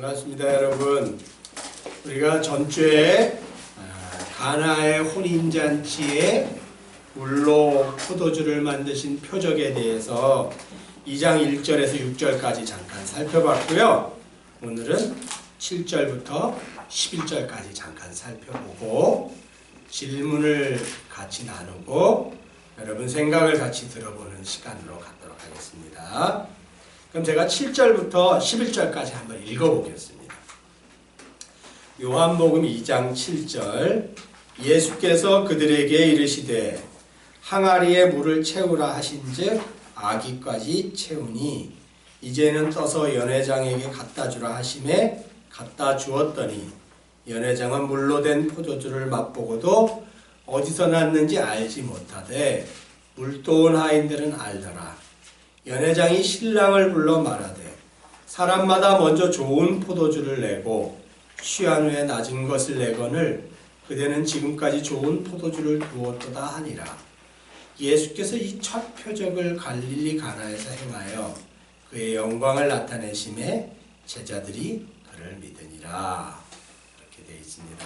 반갑습니다, 여러분. 우리가 전주에 가나의 혼인잔치에 물로 포도주를 만드신 표적에 대해서 2장 1절에서 6절까지 잠깐 살펴봤고요. 오늘은 7절부터 11절까지 잠깐 살펴보고 질문을 같이 나누고 여러분 생각을 같이 들어보는 시간으로 갖도록 하겠습니다. 그럼 제가 7절부터 11절까지 한번 읽어보겠습니다. 요한복음 2장 7절 예수께서 그들에게 이르시되 항아리에 물을 채우라 하신즉 아기까지 채우니 이제는 떠서 연회장에게 갖다 주라 하심에 갖다 주었더니 연회장은 물로 된 포도주를 맛보고도 어디서 났는지 알지 못하되 물도온 하인들은 알더라. 연회장이 신랑을 불러 말하되 사람마다 먼저 좋은 포도주를 내고 취한 후에 낮은 것을 내거늘 그대는 지금까지 좋은 포도주를 두었도다 하니라. 예수께서 이 첫 표적을 갈릴리 가나에서 행하여 그의 영광을 나타내심에 제자들이 그를 믿으니라. 이렇게 되어 있습니다.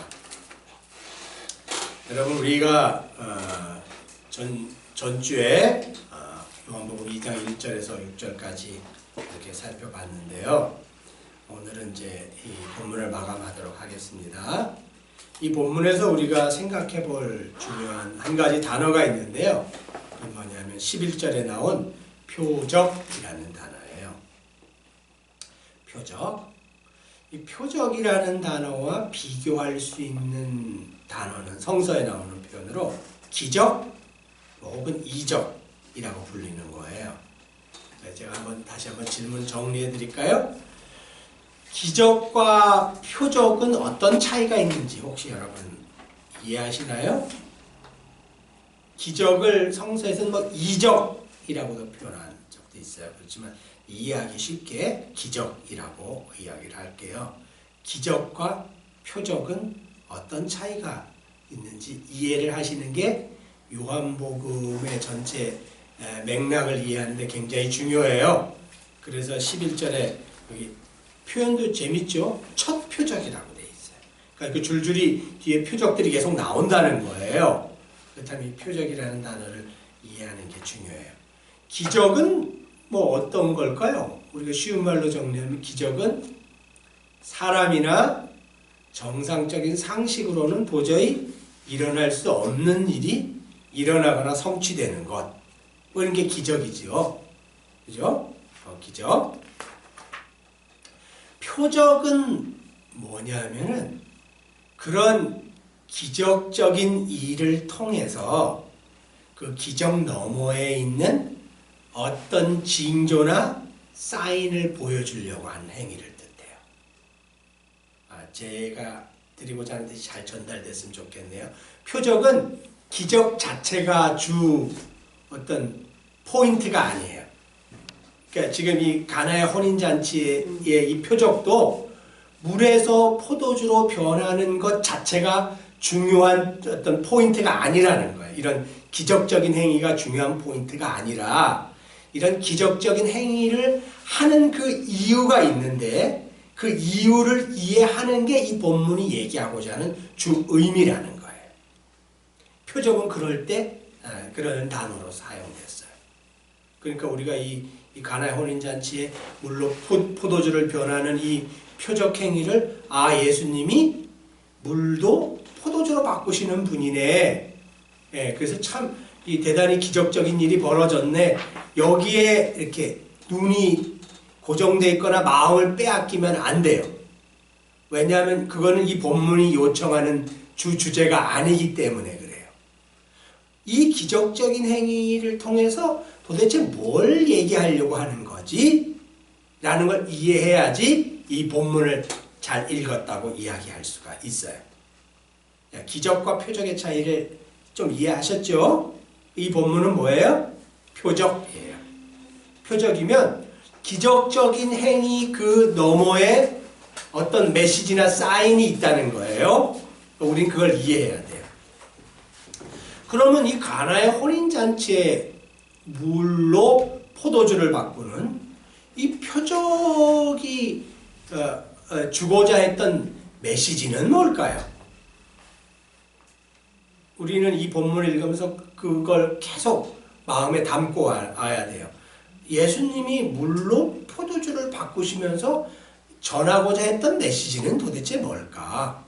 여러분 우리가 전주에 요한복음 2장 1절에서 6절까지 이렇게 살펴봤는데요. 오늘은 이제 이 본문을 마감하도록 하겠습니다. 이 본문에서 우리가 생각해 볼 중요한 한 가지 단어가 있는데요. 그게 뭐냐면 11절에 나온 표적이라는 단어예요. 표적. 이 표적이라는 단어와 비교할 수 있는 단어는 성서에 나오는 표현으로 기적 혹은 이적이라고 불리는 거예요. 제가 다시 한번 질문 정리해 드릴까요? 기적과 표적은 어떤 차이가 있는지 혹시 여러분 이해하시나요? 기적을 성서에서는 뭐 이적이라고도 표현한 적도 있어요. 그렇지만 이해하기 쉽게 기적이라고 이야기를 할게요. 기적과 표적은 어떤 차이가 있는지 이해를 하시는 게 요한복음의 전체 맥락을 이해하는 데 굉장히 중요해요. 그래서 11절에 여기 표현도 재밌죠? 첫 표적이라고 돼 있어요. 그러니까 그 줄줄이 뒤에 표적들이 계속 나온다는 거예요. 그렇다면 이 표적이라는 단어를 이해하는 게 중요해요. 기적은 뭐 어떤 걸까요? 우리가 쉬운 말로 정리하면 기적은 사람이나 정상적인 상식으로는 도저히 일어날 수 없는 일이 일어나거나 성취되는 것. 뭐 이런 게 기적이죠. 그죠? 기적. 표적은 뭐냐면은 그런 기적적인 일을 통해서 그 기적 너머에 있는 어떤 징조나 사인을 보여주려고 하는 행위를 뜻해요. 제가 드리고자 하는 뜻이 잘 전달됐으면 좋겠네요. 표적은 기적 자체가 주 어떤 포인트가 아니에요. 그러니까 지금 이 가나의 혼인잔치의 이 표적도 물에서 포도주로 변하는 것 자체가 중요한 어떤 포인트가 아니라는 거예요. 이런 기적적인 행위가 중요한 포인트가 아니라 이런 기적적인 행위를 하는 그 이유가 있는데 그 이유를 이해하는 게 이 본문이 얘기하고자 하는 주 의미라는 거예요. 표적은 그럴 때 그런 단어로 사용됐어요. 그러니까 우리가 이 가나의 혼인잔치에 물로 포도주를 변하는 이 표적 행위를 예수님이 물도 포도주로 바꾸시는 분이네. 그래서 참 대단히 기적적인 일이 벌어졌네. 여기에 이렇게 눈이 고정되어 있거나 마음을 빼앗기면 안 돼요. 왜냐하면 그거는 이 본문이 요청하는 주제가 아니기 때문에 그래요. 이 기적적인 행위를 통해서 도대체 뭘 얘기하려고 하는 거지? 라는 걸 이해해야지 이 본문을 잘 읽었다고 이야기할 수가 있어요. 기적과 표적의 차이를 좀 이해하셨죠? 이 본문은 뭐예요? 표적이에요. 표적이면 기적적인 행위 그 너머에 어떤 메시지나 사인이 있다는 거예요. 우린 그걸 이해해야 돼요. 그러면 이 가나의 혼인잔치에 물로 포도주를 바꾸는 이 표적이 주고자 했던 메시지는 뭘까요? 우리는 이 본문을 읽으면서 그걸 계속 마음에 담고 와야 돼요. 예수님이 물로 포도주를 바꾸시면서 전하고자 했던 메시지는 도대체 뭘까?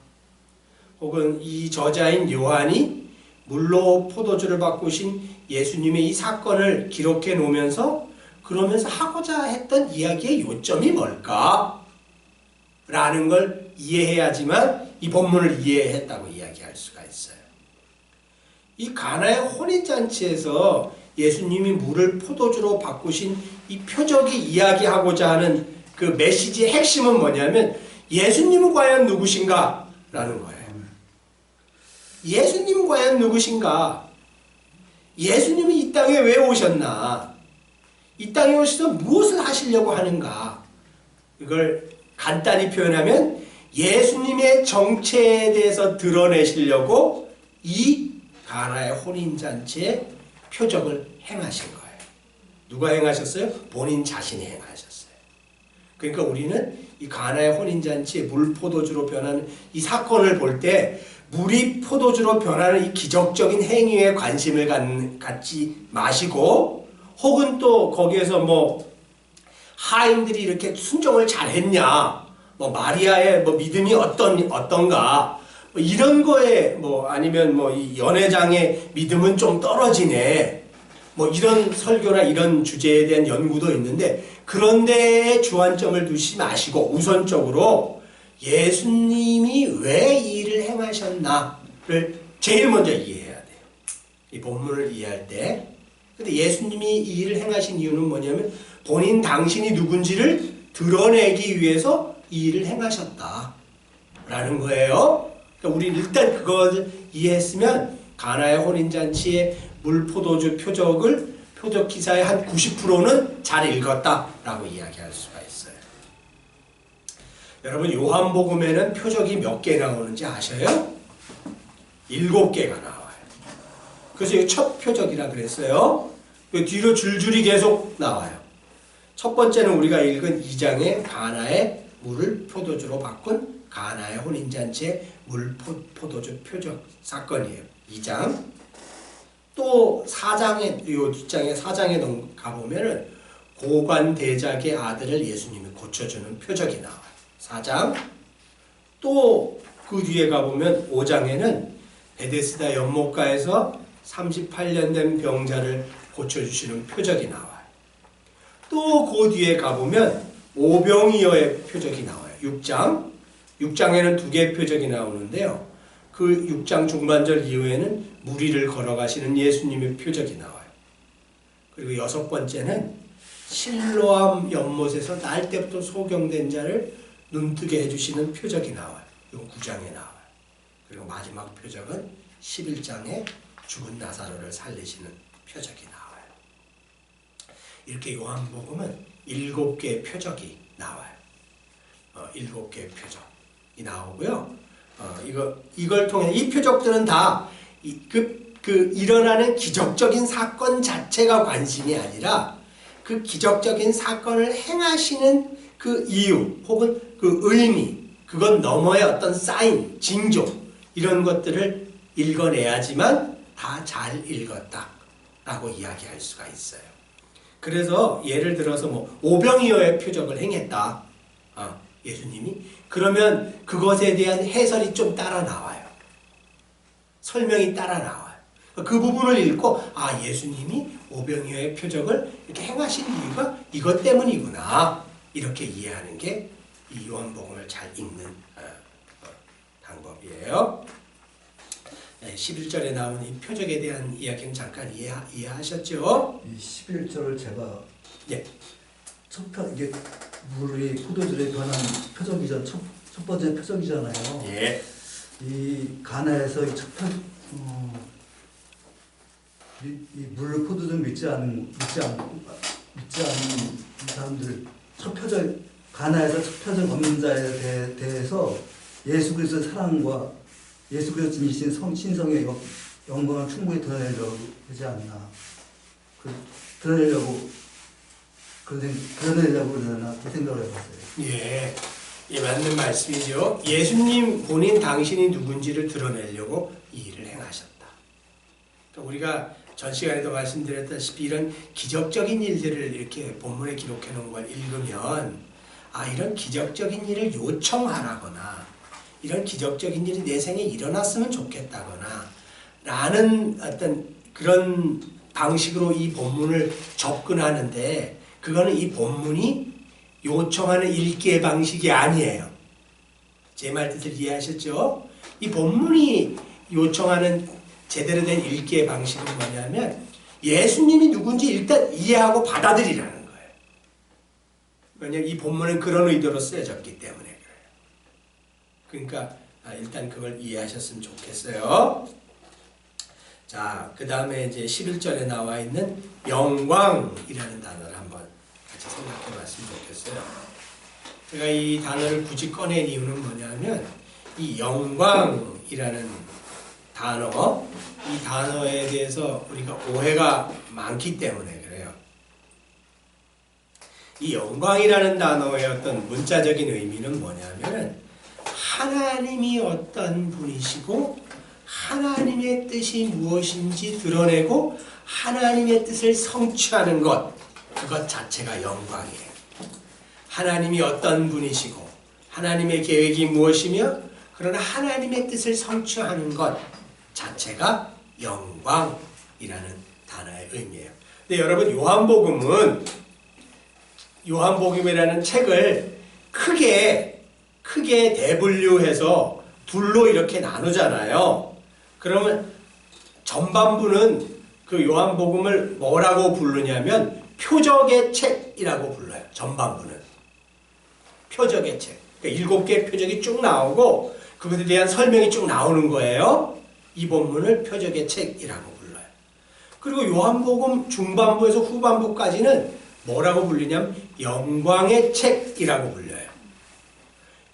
혹은 이 저자인 요한이 물로 포도주를 바꾸신 예수님의 이 사건을 기록해 놓으면서 그러면서 하고자 했던 이야기의 요점이 뭘까? 라는 걸 이해해야지만 이 본문을 이해했다고 이야기할 수가 있어요. 이 가나의 혼인잔치에서 예수님이 물을 포도주로 바꾸신 이 표적이 이야기하고자 하는 그 메시지의 핵심은 뭐냐면 예수님은 과연 누구신가? 라는 거예요. 예수님은 과연 누구신가? 예수님이 이 땅에 왜 오셨나? 이 땅에 오셔서 무엇을 하시려고 하는가? 이걸 간단히 표현하면 예수님의 정체에 대해서 드러내시려고 이 가나의 혼인잔치에 표적을 행하신 거예요. 누가 행하셨어요? 본인 자신이 행하셨어요. 그러니까 우리는 이 가나의 혼인잔치에 물 포도주로 변하는 이 사건을 볼 때 물이 포도주로 변하는 이 기적적인 행위에 관심을 갖지 마시고 혹은 또 거기에서 뭐 하인들이 이렇게 순종을 잘했냐 뭐 마리아의 뭐 믿음이 어떤가 뭐 이런 거에 뭐 아니면 뭐 이 연회장의 믿음은 좀 떨어지네 뭐 이런 설교나 이런 주제에 대한 연구도 있는데 그런 데에 주안점을 두지 마시고 우선적으로 예수님이 왜 이 일을 행하셨나를 제일 먼저 이해해야 돼요. 이 본문을 이해할 때. 근데 예수님이 이 일을 행하신 이유는 뭐냐면 본인 당신이 누군지를 드러내기 위해서 이 일을 행하셨다라는 거예요. 그러니까 우리 일단 그걸 이해했으면 가나의 혼인잔치의 물포도주 표적 기사의 한 90%는 잘 읽었다라고 이야기할 수가 있어요. 여러분 요한복음에는 표적이 몇 개 나오는지 아셔요? 7개가 나와요. 그래서 이게 첫 표적이라 그랬어요. 그 뒤로 줄줄이 계속 나와요. 첫 번째는 우리가 읽은 2장의 가나의 물을 포도주로 바꾼 가나의 혼인잔치의 물 포도주 표적 사건이에요. 2장. 또 4장에 요 뒷장에 4장에 가보면은 고관 대작의 아들을 예수님이 고쳐주는 표적이 나와요. 4장. 또 그 뒤에 가보면 5장에는 베데스다 연못가에서 38년 된 병자를 고쳐주시는 표적이 나와요. 또 그 뒤에 가보면 오병이어의 표적이 나와요. 6장. 6장에는 2개의 표적이 나오는데요. 그 6장 중반절 이후에는 무리를 걸어가시는 예수님의 표적이 나와요. 그리고 6번째는 실로암 연못에서 날 때부터 소경된 자를 눈뜨게 해주시는 표적이 나와요. 이건 9장에 나와요. 그리고 마지막 표적은 11장에 죽은 나사로를 살리시는 표적이 나와요. 이렇게 요한복음은 7개의 표적이 나와요. 7개의 표적이 나오고요. 이걸 통해 이 표적들은 다 일어나는 기적적인 사건 자체가 관심이 아니라 그 기적적인 사건을 행하시는 그 이유 혹은 그 의미 그건 너머의 어떤 사인, 징조 이런 것들을 읽어내야지만 다 잘 읽었다라고 이야기할 수가 있어요. 그래서 예를 들어서 뭐 오병이어의 표적을 행했다. 예수님이 그러면 그것에 대한 해설이 좀 따라 나와요. 설명이 따라 나와요. 그 부분을 읽고 예수님이 오병이어의 표적을 이렇게 행하신 이유가 이것 때문이구나 이렇게 이해하는 게 이 요한복음을 잘 읽는 방법이에요. 11절에 나오는 이 표적에 대한 이야기는 잠깐 이해하셨죠? 이 11절을 제가 예. 이게 물이 포도주로 변한 표적이잖아요. 첫 번째 표적이잖아요. 예. 이 가나에서 이 물 포도주 믿지 않는 사람들 첫 표적 가나에서 첫 표적 없는 자에 대해서 예수 그리스도의 사랑과 예수 그리스도 지니신 신성의 영광을 충분히 드러내려고 하지 않나. 드러내려고 그러나 그 생각을 해봤어요. 예. 예, 맞는 말씀이죠. 예수님 본인 당신이 누군지를 드러내려고 이 일을 행하셨다. 그러니까 우리가 전 시간에도 말씀드렸다시피 이런 기적적인 일들을 이렇게 본문에 기록해 놓은 걸 읽으면 이런 기적적인 일을 요청하라거나 이런 기적적인 일이 내 생에 일어났으면 좋겠다거나 라는 어떤 그런 방식으로 이 본문을 접근하는데 그거는 이 본문이 요청하는 읽기의 방식이 아니에요. 제 말 뜻을 이해하셨죠? 이 본문이 요청하는 제대로 된 읽기의 방식은 뭐냐면 예수님이 누군지 일단 이해하고 받아들이라는 거예요. 왜냐하면 이 본문은 그런 의도로 쓰여졌기 때문에 그래요. 그러니까 일단 그걸 이해하셨으면 좋겠어요. 자, 그 다음에 이제 11절에 나와 있는 영광이라는 단어를 한번 같이 생각해 봤으면 좋겠어요. 제가 이 단어를 굳이 꺼낸 이유는 뭐냐면 이 영광이라는 단어, 이 단어에 대해서 우리가 오해가 많기 때문에 그래요. 이 영광이라는 단어의 어떤 문자적인 의미는 뭐냐면 하나님이 어떤 분이시고 하나님의 뜻이 무엇인지 드러내고 하나님의 뜻을 성취하는 것, 그것 자체가 영광이에요. 하나님이 어떤 분이시고 하나님의 계획이 무엇이며 그러나 하나님의 뜻을 성취하는 것 자체가 영광이라는 단어의 의미예요. 근데 여러분 요한복음이라는 책을 크게 대분류해서 둘로 이렇게 나누잖아요. 그러면 전반부는 그 요한복음을 뭐라고 부르냐면 표적의 책이라고 불러요. 전반부는 표적의 책. 그러니까 7개의 표적이 쭉 나오고 그것에 대한 설명이 쭉 나오는 거예요. 이 본문을 표적의 책이라고 불러요. 그리고 요한복음 중반부에서 후반부까지는 뭐라고 불리냐면 영광의 책이라고 불려요.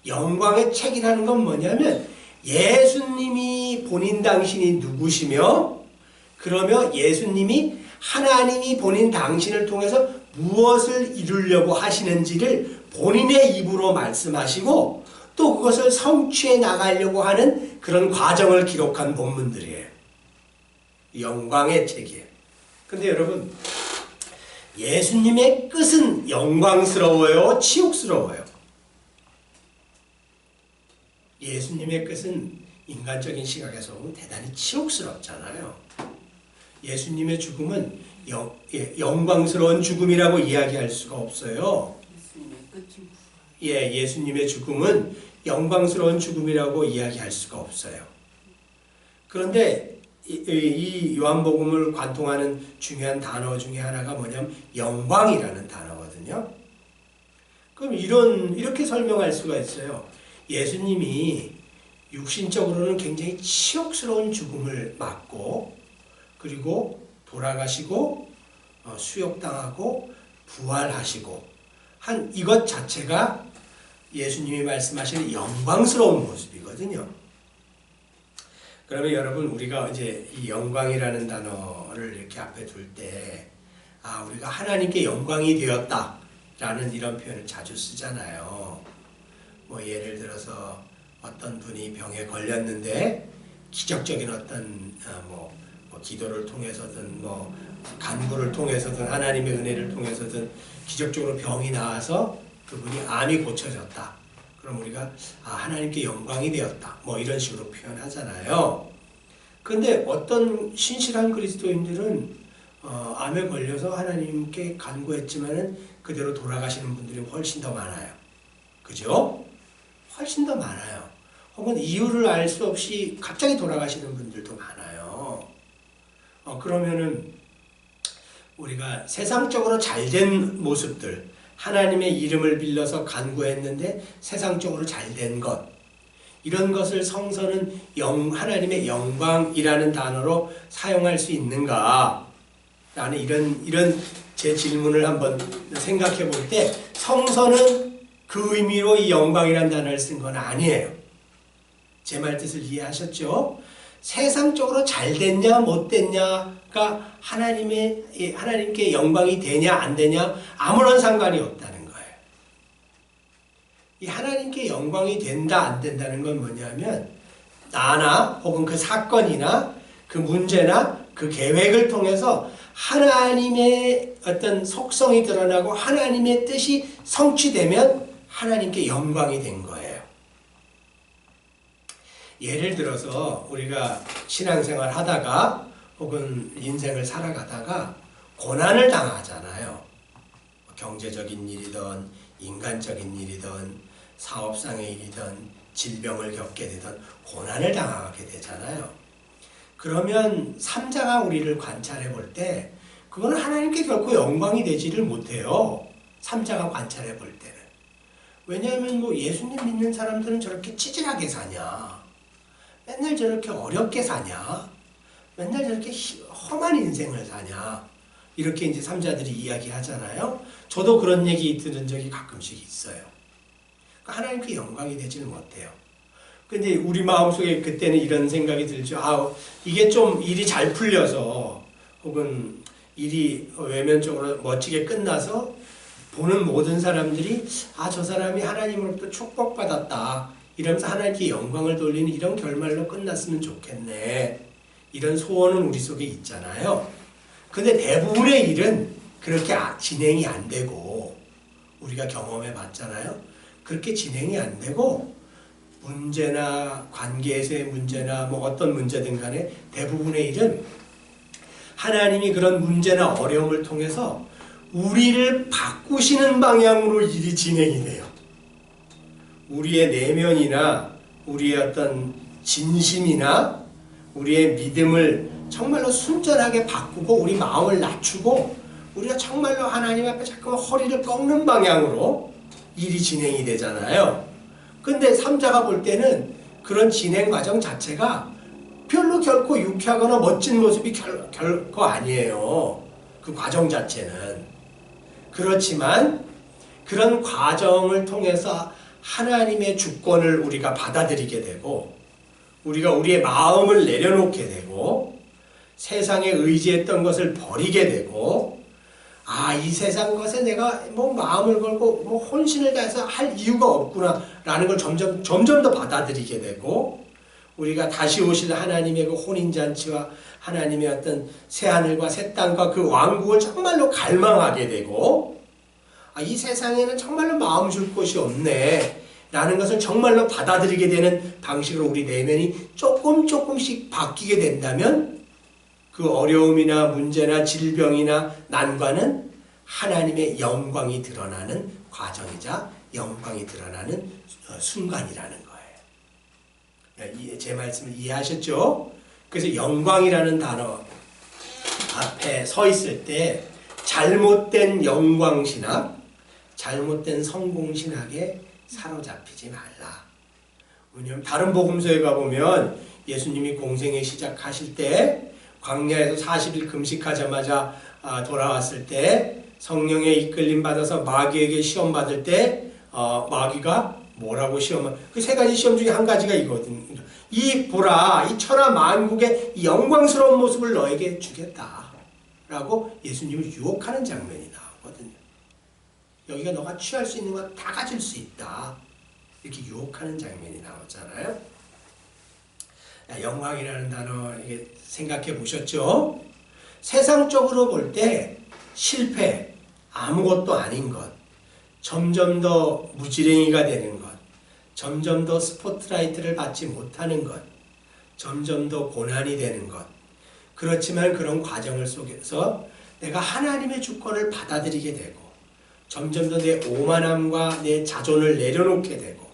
영광의 책이라는 건 뭐냐면 예수님이 본인 당신이 누구시며 그러며 예수님이 하나님이 본인 당신을 통해서 무엇을 이루려고 하시는지를 본인의 입으로 말씀하시고 또 그것을 성취해 나가려고 하는 그런 과정을 기록한 본문들이에요. 영광의 책이에요. 근데 여러분 예수님의 끝은 영광스러워요? 치욕스러워요? 예수님의 끝은 인간적인 시각에서 보면 대단히 치욕스럽잖아요. 예수님의 죽음은 영광스러운 죽음이라고 이야기할 수가 없어요. 예수님의 죽음은 영광스러운 죽음이라고 이야기할 수가 없어요. 그런데 이 요한복음을 관통하는 중요한 단어 중에 하나가 뭐냐면 영광이라는 단어거든요. 그럼 이렇게 설명할 수가 있어요. 예수님이 육신적으로는 굉장히 치욕스러운 죽음을 맞고 그리고 돌아가시고 수욕당하고 부활하시고 한 이것 자체가 예수님이 말씀하시는 영광스러운 모습이거든요. 그러면 여러분 우리가 이제 이 영광이라는 단어를 이렇게 앞에 둘 때 우리가 하나님께 영광이 되었다라는 이런 표현을 자주 쓰잖아요. 뭐 예를 들어서 어떤 분이 병에 걸렸는데 기적적인 어떤 뭐 기도를 통해서든 뭐 간구를 통해서든 하나님의 은혜를 통해서든 기적적으로 병이 나아서 그분이 암이 고쳐졌다. 그럼 우리가 하나님께 영광이 되었다. 뭐 이런 식으로 표현하잖아요. 그런데 어떤 신실한 그리스도인들은 암에 걸려서 하나님께 간구했지만은 그대로 돌아가시는 분들이 훨씬 더 많아요. 그죠? 훨씬 더 많아요. 혹은 이유를 알 수 없이 갑자기 돌아가시는 분들도 많아요. 그러면은 우리가 세상적으로 잘된 모습들, 하나님의 이름을 빌려서 간구했는데 세상적으로 잘된 것, 이런 것을 성서는 하나님의 영광이라는 단어로 사용할 수 있는가? 라는 이런 제 질문을 한번 생각해 볼 때 성서는 그 의미로 이 영광이라는 단어를 쓴 건 아니에요. 제 말 뜻을 이해하셨죠? 세상적으로 잘됐냐 못됐냐가 하나님께 영광이 되냐 안 되냐 아무런 상관이 없다는 거예요. 이 하나님께 영광이 된다 안 된다는 건 뭐냐면 나나 혹은 그 사건이나 그 문제나 그 계획을 통해서 하나님의 어떤 속성이 드러나고 하나님의 뜻이 성취되면 하나님께 영광이 된 거예요. 예를 들어서 우리가 신앙생활 하다가 혹은 인생을 살아가다가 고난을 당하잖아요. 경제적인 일이든 인간적인 일이든 사업상의 일이든 질병을 겪게 되든 고난을 당하게 되잖아요. 그러면 삼자가 우리를 관찰해 볼 때 그건 하나님께 결코 영광이 되지를 못해요. 삼자가 관찰해 볼 때는. 왜냐하면 뭐 예수님 믿는 사람들은 저렇게 찌질하게 사냐, 맨날 저렇게 어렵게 사냐, 맨날 저렇게 험한 인생을 사냐, 이렇게 이제 삼자들이 이야기하잖아요. 저도 그런 얘기 들은 적이 가끔씩 있어요. 하나님께 영광이 되지를 못해요. 근데 우리 마음속에 그때는 이런 생각이 들죠. 아, 이게 좀 일이 잘 풀려서 혹은 일이 외면적으로 멋지게 끝나서 보는 모든 사람들이 아, 저 사람이 하나님으로부터 축복받았다 이러면서 하나님께 영광을 돌리는 이런 결말로 끝났으면 좋겠네. 이런 소원은 우리 속에 있잖아요. 근데 대부분의 일은 그렇게 진행이 안 되고 우리가 경험해 봤잖아요. 그렇게 진행이 안 되고 문제나 관계에서의 문제나 뭐 어떤 문제든 간에 대부분의 일은 하나님이 그런 문제나 어려움을 통해서 우리를 바꾸시는 방향으로 일이 진행이 돼요. 우리의 내면이나 우리의 어떤 진심이나 우리의 믿음을 정말로 순전하게 바꾸고 우리 마음을 낮추고 우리가 정말로 하나님 앞에 자꾸만 허리를 꺾는 방향으로 일이 진행이 되잖아요. 근데 삼자가 볼 때는 그런 진행 과정 자체가 별로 결코 유쾌하거나 멋진 모습이 결코 아니에요. 그 과정 자체는. 그렇지만 그런 과정을 통해서 하나님의 주권을 우리가 받아들이게 되고 우리가 우리의 마음을 내려놓게 되고 세상에 의지했던 것을 버리게 되고 아, 이 세상 것에 내가 뭐 마음을 걸고 뭐 혼신을 다해서 할 이유가 없구나 라는 걸 점점 더 받아들이게 되고 우리가 다시 오실 하나님의 그 혼인잔치와 하나님의 어떤 새하늘과 새 땅과 그 왕국을 정말로 갈망하게 되고 아, 이 세상에는 정말로 마음 줄 곳이 없네 라는 것을 정말로 받아들이게 되는 방식으로 우리 내면이 조금씩 바뀌게 된다면 그 어려움이나 문제나 질병이나 난관은 하나님의 영광이 드러나는 과정이자 영광이 드러나는 순간이라는 거예요. 제 말씀을 이해하셨죠? 그래서 영광이라는 단어 앞에 서 있을 때 잘못된 영광신학, 잘못된 성공신학에 사로잡히지 말라. 왜냐하면 다른 복음서에 가보면 예수님이 공생애 시작하실 때 광야에서 40일 금식하자마자 돌아왔을 때 성령의 이끌림 받아서 마귀에게 시험 받을 때 마귀가 뭐라고 시험을 그 세 가지 시험 중에 한 가지가 이거든요. 이 보라 이 천하 만국의 이 영광스러운 모습을 너에게 주겠다 라고 예수님을 유혹하는 장면이 나오거든요. 여기가 너가 취할 수 있는 건 다 가질 수 있다 이렇게 유혹하는 장면이 나오잖아요. 영광이라는 단어 생각해 보셨죠? 세상적으로 볼 때 실패, 아무것도 아닌 것, 점점 더 무지랭이가 되는 것, 점점 더 스포트라이트를 받지 못하는 것, 점점 더 고난이 되는 것. 그렇지만 그런 과정을 속에서 내가 하나님의 주권을 받아들이게 되고 점점 더 내 오만함과 내 자존을 내려놓게 되고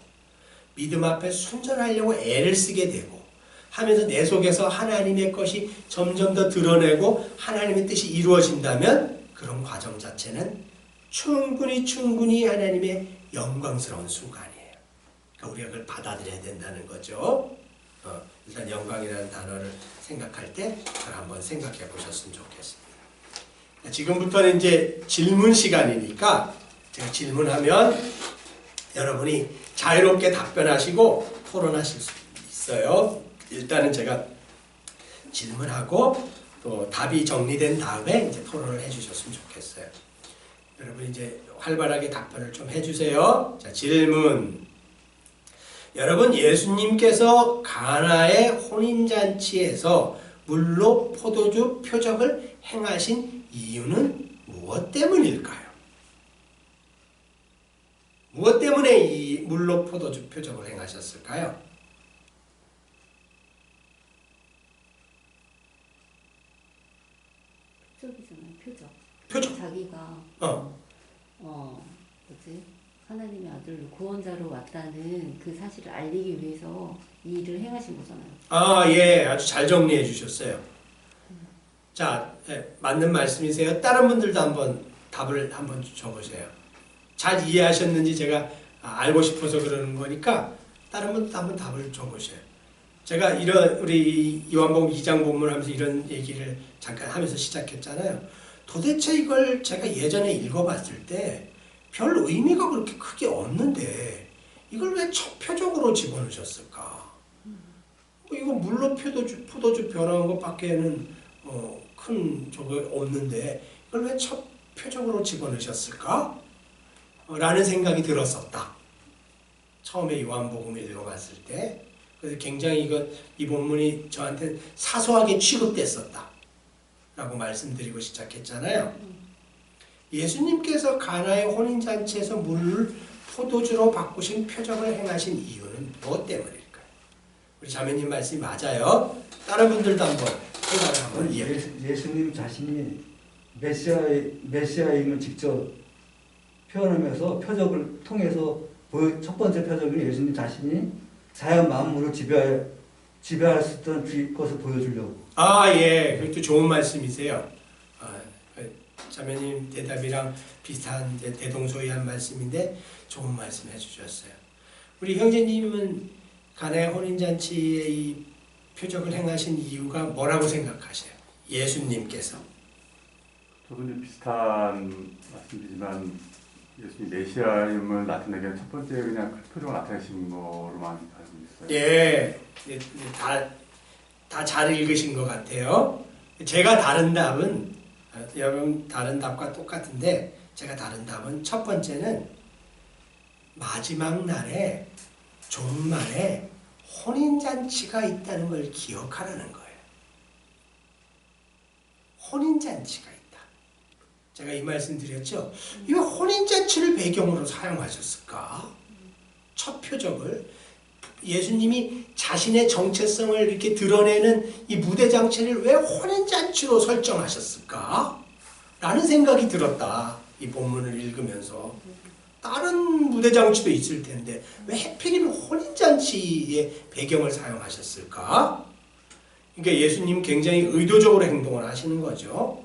믿음 앞에 순전하려고 애를 쓰게 되고 하면서 내 속에서 하나님의 것이 점점 더 드러내고 하나님의 뜻이 이루어진다면 그런 과정 자체는 충분히 하나님의 영광스러운 순간이에요. 그러니까 우리가 그걸 받아들여야 된다는 거죠. 일단 영광이라는 단어를 생각할 때 그걸 한번 생각해 보셨으면 좋겠습니다. 지금부터는 이제 질문 시간이니까 제가 질문하면 여러분이 자유롭게 답변하시고 토론하실 수 있어요. 일단은 제가 질문하고 또 답이 정리된 다음에 이제 토론을 해주셨으면 좋겠어요. 여러분 이제 활발하게 답변을 좀 해주세요. 자, 질문. 여러분, 예수님께서 가나의 혼인잔치에서 물로 포도주 표적을 행하신 이유는 무엇 때문일까요? 무엇 때문에 이 물로 포도주 표적을 행하셨을까요? 표적이잖아요. 표적. 표적. 자기가 뭐지? 하나님의 아들로 구원자로 왔다는 그 사실을 알리기 위해서 이 일을 행하신 거잖아요. 아, 예, 아주 잘 정리해 주셨어요. 자, 예, 맞는 말씀이세요. 다른 분들도 한번 답을 한번 줘보세요. 잘 이해하셨는지 제가 알고 싶어서 그러는 거니까 다른 분들도 한번 답을 줘보세요. 제가 우리 요한복음 2장 본문을 하면서 이런 얘기를 잠깐 하면서 시작했잖아요. 도대체 이걸 제가 예전에 읽어봤을 때 별 의미가 그렇게 크게 없는데 이걸 왜 첫 표적으로 집어넣으셨을까? 이거 물로 포도주 변화한 것밖에는 큰 저거 없는데 이걸 왜 첫 표적으로 집어넣으셨을까? 라는 생각이 들었었다. 처음에 요한복음을 읽어봤을 때. 그래서 굉장히 이 본문이 저한테 사소하게 취급됐었다. 라고 말씀드리고 시작했잖아요. 예수님께서 가나의 혼인잔치에서 물을 포도주로 바꾸신 표적을 행하신 이유는 무엇 때문일까요? 우리 자매님 말씀이 맞아요. 다른 분들도 한번 생각을 한번 이해해. 예수님 자신이 메시아임을 직접 표현하면서 표적을 통해서 첫 번째 표적은 예수님 자신이 자연 만물을 지배할 수 있던 것을 보여주려고. 아, 예. 그것도 좋은 말씀이세요. 자매님 대답이랑 비슷한 대동소이한 말씀인데 좋은 말씀 해주셨어요. 우리 형제님은 가나의 혼인잔치의 이 표적을 행하신 이유가 뭐라고 생각하세요? 예수님께서. 저도 이제 비슷한 말씀이지만 예수님 메시아임을 나타내기 위한 첫 번째 그냥 그 표적을 나타내신 거로만 알고 있어요. 예, 다 잘 읽으신 것 같아요. 제가 다른 답은 여러분 다른 답과 똑같은데 제가 다른 답은 첫 번째는 마지막 날에 종말에 혼인잔치가 있다는 걸 기억하라는 거예요. 혼인잔치가 있다. 제가 이 말씀 드렸죠. 이 혼인잔치를 배경으로 사용하셨을까? 첫 표적을 예수님이 자신의 정체성을 이렇게 드러내는 이 무대장치를 왜 혼인잔치로 설정하셨을까? 라는 생각이 들었다. 이 본문을 읽으면서. 다른 무대장치도 있을 텐데 왜 하필이면 혼인잔치의 배경을 사용하셨을까? 그러니까 예수님 굉장히 의도적으로 행동을 하시는 거죠.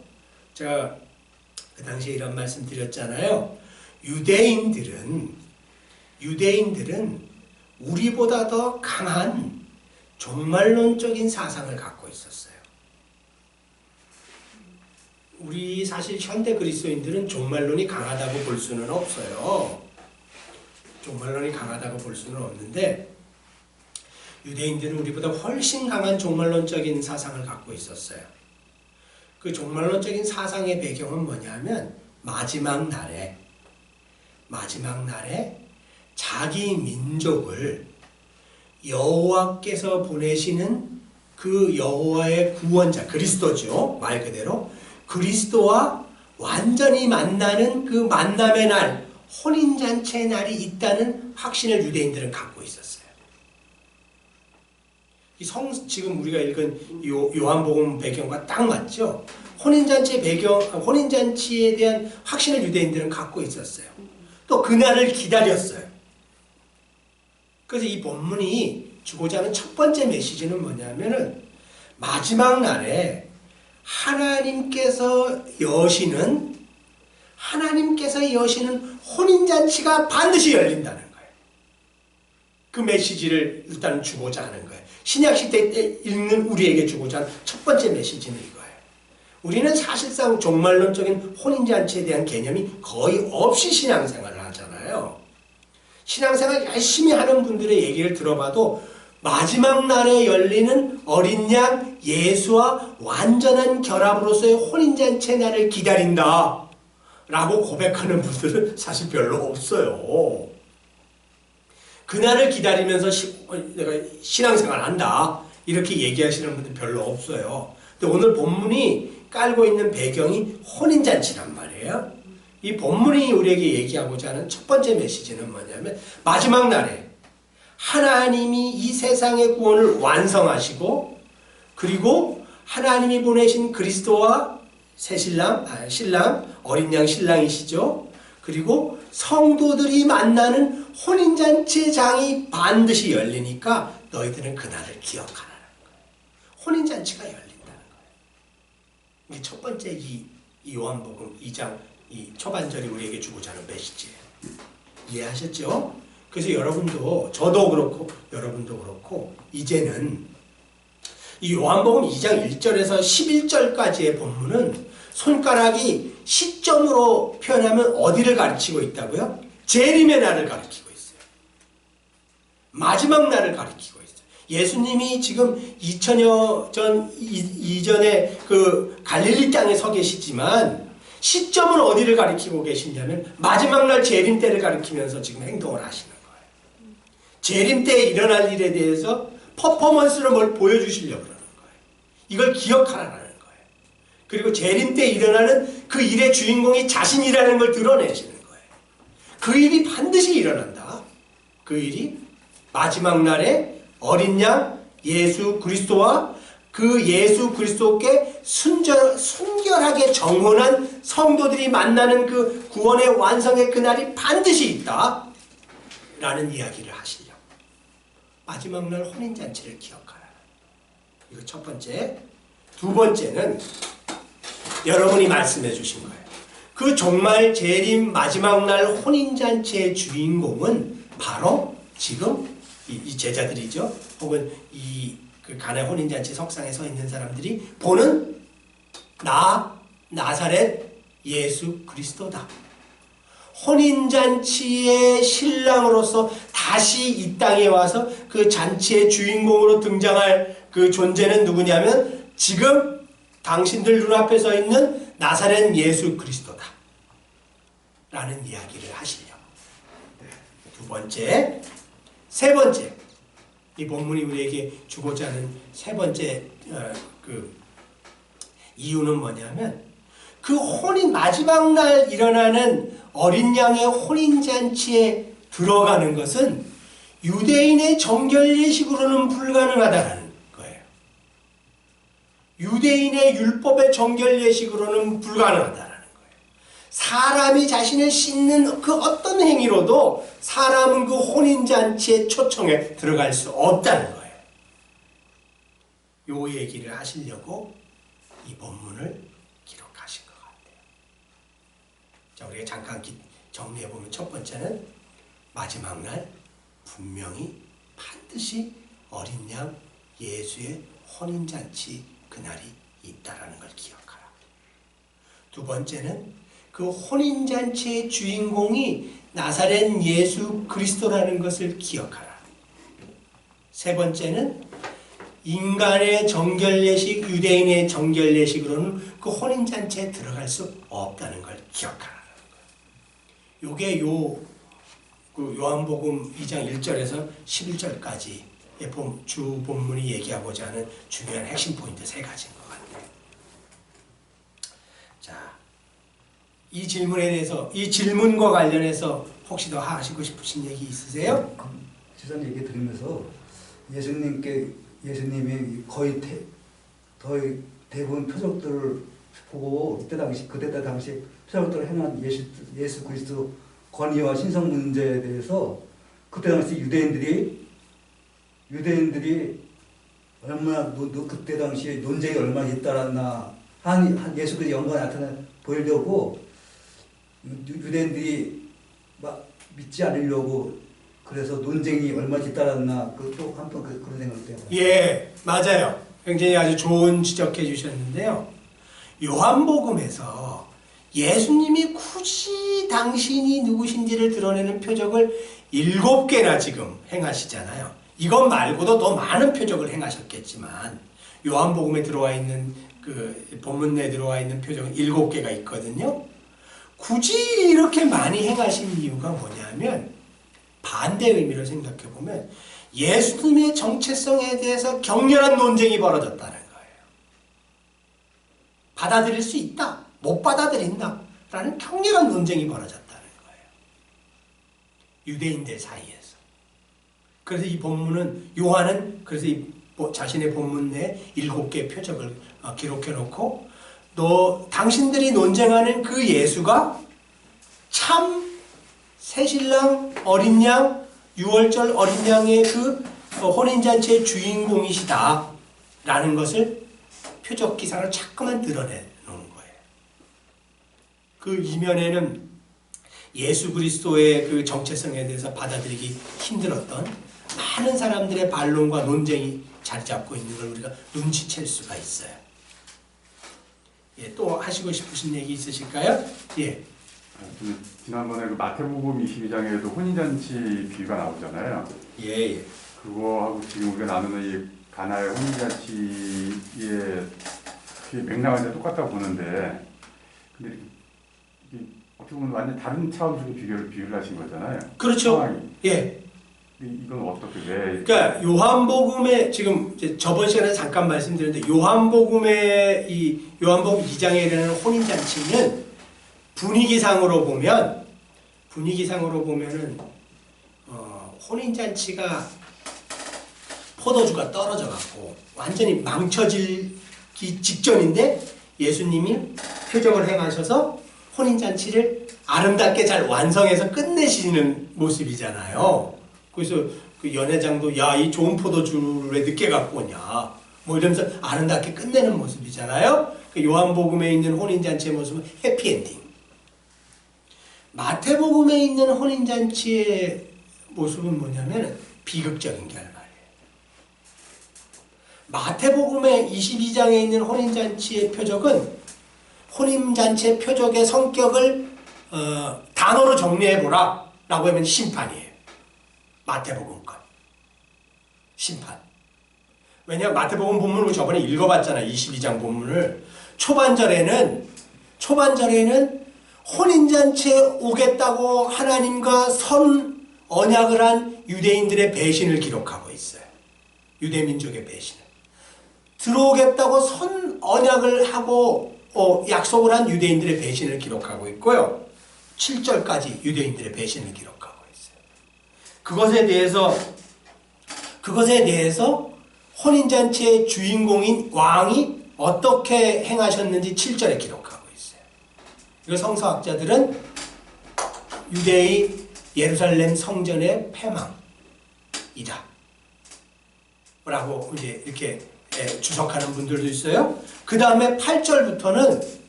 제가 그 당시에 이런 말씀 드렸잖아요. 유대인들은 우리보다 더 강한 종말론적인 사상을 갖고 있었어요. 우리 사실 현대 그리스도인들은 종말론이 강하다고 볼 수는 없어요. 종말론이 강하다고 볼 수는 없는데 유대인들은 우리보다 훨씬 강한 종말론적인 사상을 갖고 있었어요. 그 종말론적인 사상의 배경은 뭐냐면 마지막 날에 자기 민족을 여호와께서 보내시는 그 여호와의 구원자 그리스도죠. 말 그대로 그리스도와 완전히 만나는 그 만남의 날, 혼인잔치의 날이 있다는 확신을 유대인들은 갖고 있었어요. 지금 우리가 읽은 요한복음 배경과 딱 맞죠? 혼인잔치에 대한 확신을 유대인들은 갖고 있었어요. 또 그날을 기다렸어요. 그래서 이 본문이 주고자 하는 첫 번째 메시지는 뭐냐면은 마지막 날에 하나님께서 여시는 혼인잔치가 반드시 열린다는 거예요. 그 메시지를 일단 주고자 하는 거예요. 신약시대 때 읽는 우리에게 주고자 하는 첫 번째 메시지는 이거예요. 우리는 사실상 종말론적인 혼인잔치에 대한 개념이 거의 없이 신앙생활을 하잖아요. 신앙생활 열심히 하는 분들의 얘기를 들어봐도 마지막 날에 열리는 어린 양 예수와 완전한 결합으로서의 혼인잔치의 날을 기다린다 라고 고백하는 분들은 사실 별로 없어요. 그날을 기다리면서 내가 신앙생활 한다 이렇게 얘기하시는 분들 별로 없어요. 근데 오늘 본문이 깔고 있는 배경이 혼인잔치란 말이에요. 이 본문이 우리에게 얘기하고자 하는 첫 번째 메시지는 뭐냐면 마지막 날에 하나님이 이 세상의 구원을 완성하시고 그리고 하나님이 보내신 그리스도와 신랑, 어린 양 신랑이시죠. 그리고 성도들이 만나는 혼인잔치장이 반드시 열리니까 너희들은 그날을 기억하라는 거예요. 혼인잔치가 열린다는 거예요. 이게 첫 번째 이 요한복음 2장 이 초반절이 우리에게 주고자 하는 메시지예요. 이해하셨죠? 그래서 여러분도 저도 그렇고 여러분도 그렇고 이제는 이 요한복음 2장 1절에서 11절까지의 본문은 손가락이 시점으로 표현하면 어디를 가리키고 있다고요? 재림의 날을 가리키고 있어요. 마지막 날을 가리키고 있어요. 예수님이 지금 2000여 년 이전에 그 갈릴리 땅에 서 계시지만 시점은 어디를 가리키고 계시냐면 마지막 날 재림 때를 가리키면서 지금 행동을 하시는 거예요. 재림 때에 일어날 일에 대해서 퍼포먼스로 뭘 보여주시려고 그러는 거예요. 이걸 기억하라는 거예요. 그리고 재림 때 일어나는 그 일의 주인공이 자신이라는 걸 드러내시는 거예요. 그 일이 반드시 일어난다. 그 일이 마지막 날에 어린 양 예수 그리스도와 그 예수 그리스도께 순결하게 정혼한 성도들이 만나는 그 구원의 완성의 그날이 반드시 있다. 라는 이야기를 하시려고. 마지막 날 혼인잔치를 기억하라. 이거 첫 번째. 두 번째는 여러분이 말씀해 주신 거예요. 그 종말 재림 마지막 날 혼인잔치의 주인공은 바로 지금 이 제자들이죠. 혹은 그 가나 혼인잔치 석상에 서 있는 사람들이 보는 나사렛 예수 그리스도다. 혼인잔치의 신랑으로서 다시 이 땅에 와서 그 잔치의 주인공으로 등장할 그 존재는 누구냐면 지금 당신들 눈앞에 서 있는 나사렛 예수 그리스도다. 라는 이야기를 하시려고. 두 번째, 세 번째. 이 본문이 우리에게 주고자 하는 세 번째 이유는 뭐냐면 그 마지막 날 일어나는 어린 양의 혼인잔치에 들어가는 것은 유대인의 정결 예식으로는 불가능하다는 거예요. 유대인의 율법의 정결 예식으로는 불가능하다는 거예요. 사람이 자신을 씻는 그 어떤 행위로도 사람은 그 혼인잔치의 초청에 들어갈 수 없다는 거예요. 요 얘기를 하시려고 이 본문을 기록하신 것 같아요. 자, 우리가 잠깐 정리해보면 첫 번째는 마지막 날 분명히 반드시 어린 양 예수의 혼인잔치 그날이 있다라는 걸 기억하라. 두 번째는 그 혼인잔치의 주인공이 나사렛 예수 그리스도라는 것을 기억하라. 세 번째는 인간의 정결예식, 유대인의 정결예식으로는 그 혼인잔치에 들어갈 수 없다는 걸 기억하라는 거예요. 요게 요한복음 2장 1절에서 11절까지 주 본문이 얘기하고자 하는 중요한 핵심 포인트 세 가지인 것 같아요. 자, 이 질문에 대해서, 이 질문과 관련해서 혹시 더 하시고 싶으신 얘기 있으세요? 지선 얘기 들으면서 예수님이 거의 대부분 표적들을 보고 그때 당시 표적들을 행한 예수 그리스도 권위와 신성 문제에 대해서 그때 당시 유대인들이 얼마나 그때 당시에 논쟁이 얼마나 잇따랐나 한 예수 그리스도 영광을 보이려고 유대인들이 막 믿지 않으려고 그래서 논쟁이 얼마나 잇따랐나 또 한 번 그런 생각을 해요. 예, 맞아요. 굉장히 아주 좋은 지적해 주셨는데요. 요한복음에서 예수님이 굳이 당신이 누구신지를 드러내는 표적을 7개나 지금 행하시잖아요. 이것 말고도 더 많은 표적을 행하셨겠지만 요한복음에 들어와 있는 그 본문 내에 들어와 있는 표적은 7개가 있거든요. 굳이 이렇게 많이 행하신 이유가 뭐냐면 반대 의미로 생각해 보면 예수님의 정체성에 대해서 격렬한 논쟁이 벌어졌다는 거예요. 받아들일 수 있다, 못 받아들인다 라는 격렬한 논쟁이 벌어졌다는 거예요. 유대인들 사이에서. 그래서 이 본문은 요한은 그래서 자신의 본문 내 7개의 표적을 기록해 놓고 당신들이 논쟁하는 그 예수가 참 새신랑 어린 양 6월절 어린 양의 그 혼인잔치의 주인공이시다 라는 것을 표적 기사를 자꾸만 드러내 놓은 거예요. 그 이면에는 예수 그리스도의 그 정체성에 대해서 받아들이기 힘들었던 많은 사람들의 반론과 논쟁이 자리 잡고 있는 걸 우리가 눈치챌 수가 있어요. 예, 또 하시고 싶으신 얘기 있으실까요? 예. 지난번에 그 마태복음 22장에도 혼인잔치 비유가 나오잖아요. 예, 예. 그거하고 지금 우리가 나누는 이 가나의 혼인잔치의 그 맥락은 똑같다고 보는데, 근데 이게 어떻게 보면 완전 다른 차원에서 비유를 하신 거잖아요. 그렇죠. 상황이. 예. 이건 어떻게 왜? 그러니까 요한복음에 지금 저번 시간에 잠깐 말씀드렸는데 요한복음의 요한복음 2장에 이르는 혼인잔치는 분위기상으로 보면은 혼인잔치가 포도주가 떨어져 갖고 완전히 망쳐지기 직전인데 예수님이 표적을 행하셔서 혼인잔치를 아름답게 잘 완성해서 끝내시는 모습이잖아요. 그래서 그 연회장도 야, 이 좋은 포도주를 왜 늦게 갖고 오냐 뭐 이러면서 아름답게 끝내는 모습이잖아요. 그 요한복음에 있는 혼인잔치의 모습은 해피엔딩. 마태복음에 있는 혼인잔치의 모습은 뭐냐면 비극적인 결말이에요. 마태복음의 22장에 있는 혼인잔치의 표적은 혼인잔치의 표적의 성격을 단어로 정리해보라 라고 하면 심판이에요. 마태복음 것. 심판. 왜냐하면 마태복음 본문을 저번에 읽어봤잖아요. 22장 본문을. 초반절에는 혼인잔치에 오겠다고 하나님과 선 언약을 한 유대인들의 배신을 기록하고 있어요. 유대민족의 배신을. 들어오겠다고 선 언약을 하고 약속을 한 유대인들의 배신을 기록하고 있고요. 7절까지 유대인들의 배신을 기록하고 있어요. 그것에 대해서 혼인잔치의 주인공인 왕이 어떻게 행하셨는지 7절에 기록하고 있어요. 이거 성서학자들은 유대의 예루살렘 성전의 패망이다 라고 이제 이렇게 주석하는 분들도 있어요. 그 다음에 8절부터는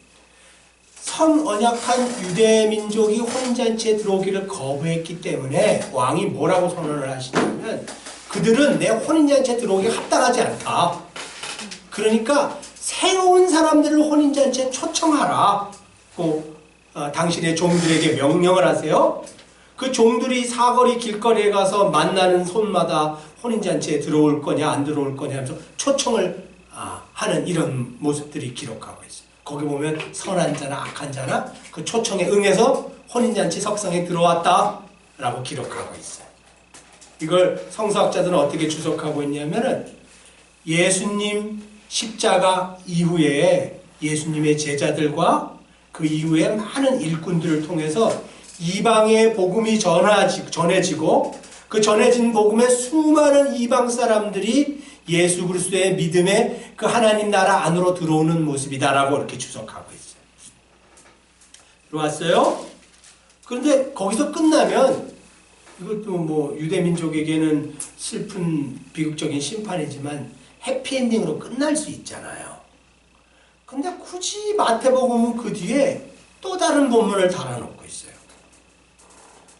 선언약한 유대민족이 혼인잔치에 들어오기를 거부했기 때문에 왕이 뭐라고 선언을 하시냐면 그들은 내 혼인잔치에 들어오기 합당하지 않다. 그러니까 새로운 사람들을 혼인잔치에 초청하라. 당신의 종들에게 명령을 하세요. 그 종들이 사거리 길거리에 가서 만나는 손마다 혼인잔치에 들어올 거냐 안 들어올 거냐 하면서 초청을 하는 이런 모습들이 기록하고 있어요. 거기 보면 선한 자나 악한 자나 그 초청에 응해서 혼인잔치 석상에 들어왔다 라고 기록하고 있어요. 이걸 성서학자들은 어떻게 주석하고 있냐면은 예수님 십자가 이후에 예수님의 제자들과 그 이후에 많은 일꾼들을 통해서 이방의 복음이 전해지고 그 전해진 복음에 수많은 이방 사람들이 예수 그리스도의 믿음에 그 하나님 나라 안으로 들어오는 모습이다라고 이렇게 주석하고 있어요. 들어왔어요? 그런데 거기서 끝나면 이것도 뭐 유대민족에게는 슬픈 비극적인 심판이지만 해피엔딩으로 끝날 수 있잖아요. 근데 굳이 마태복음은 그 뒤에 또 다른 본문을 달아놓고 있어요.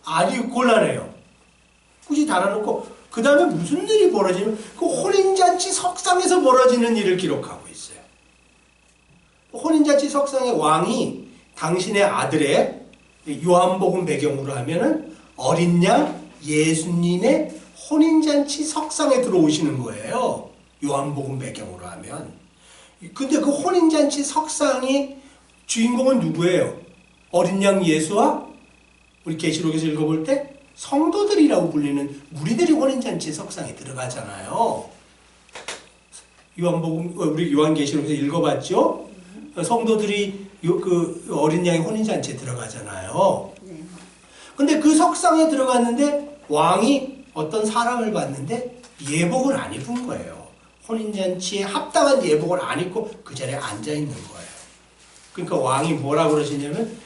아주 곤란해요. 굳이 달아놓고 그 다음에 무슨 일이 벌어지면 그 혼인잔치 석상에서 벌어지는 일을 기록하고 있어요. 혼인잔치 석상의 왕이 당신의 아들의 요한복음 배경으로 하면은 어린 양 예수님의 혼인잔치 석상에 들어오시는 거예요. 요한복음 배경으로 하면. 근데 그 혼인잔치 석상이 주인공은 누구예요? 어린 양 예수와 우리 계시록에서 읽어볼 때 성도들이라고 불리는 무리들이 혼인잔치 석상에 들어가잖아요. 요한복음 우리 요한계시록에서 읽어봤죠? 성도들이 그 어린 양의 혼인잔치에 들어가잖아요. 네. 근데 그 석상에 들어갔는데 왕이 어떤 사람을 봤는데 예복을 안 입은 거예요. 혼인잔치에 합당한 예복을 안 입고 그 자리에 앉아 있는 거예요. 그러니까 왕이 뭐라고 그러시냐면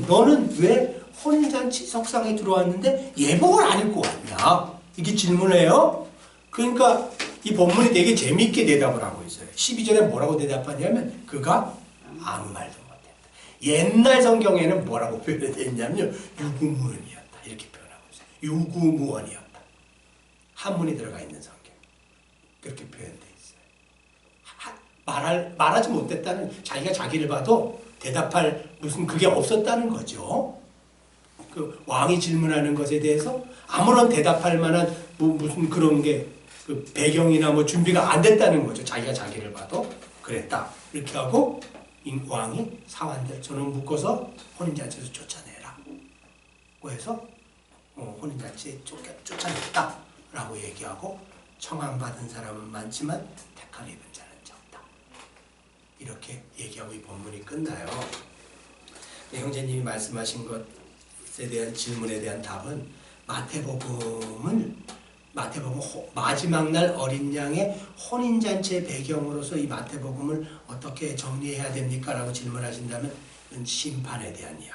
너는 왜 혼인잔치 석상에 들어왔는데 예복을 안 입고 왔냐? 이게 질문해요. 그러니까 이 본문이 되게 재미있게 대답을 하고 있어요. 12절에 뭐라고 대답하냐면 그가 아무 말도 못했다. 옛날 성경에는 뭐라고 표현되어 있냐면 유구무원이었다. 이렇게 표현하고 있어요. 유구무원이었다. 한문이 들어가 있는 성경. 그렇게 표현되어 있어요. 말하지 못했다는 자기가 자기를 봐도 대답할 무슨 그게 없었다는 거죠. 그 왕이 질문하는 것에 대해서 아무런 대답할 만한 무슨 그런 게 그 배경이나 뭐 준비가 안 됐다는 거죠. 자기가 자기를 봐도 그랬다. 이렇게 하고 왕이 사환들 저는 묶어서 혼인잔치에서 쫓아내라. 그래서 혼인잔치에 쫓아냈다라고 얘기하고 청함받은 사람은 많지만 택함 입은 자는 적다. 이렇게 얘기하고 이 본문이 끝나요. 네, 형제님이 말씀하신 것에 대한 질문에 대한 답은 마태복음 마지막 날 어린 양의 혼인잔치의 배경으로서 이 마태복음을 어떻게 정리해야 됩니까? 라고 질문하신다면 이건 심판에 대한 이야기예요.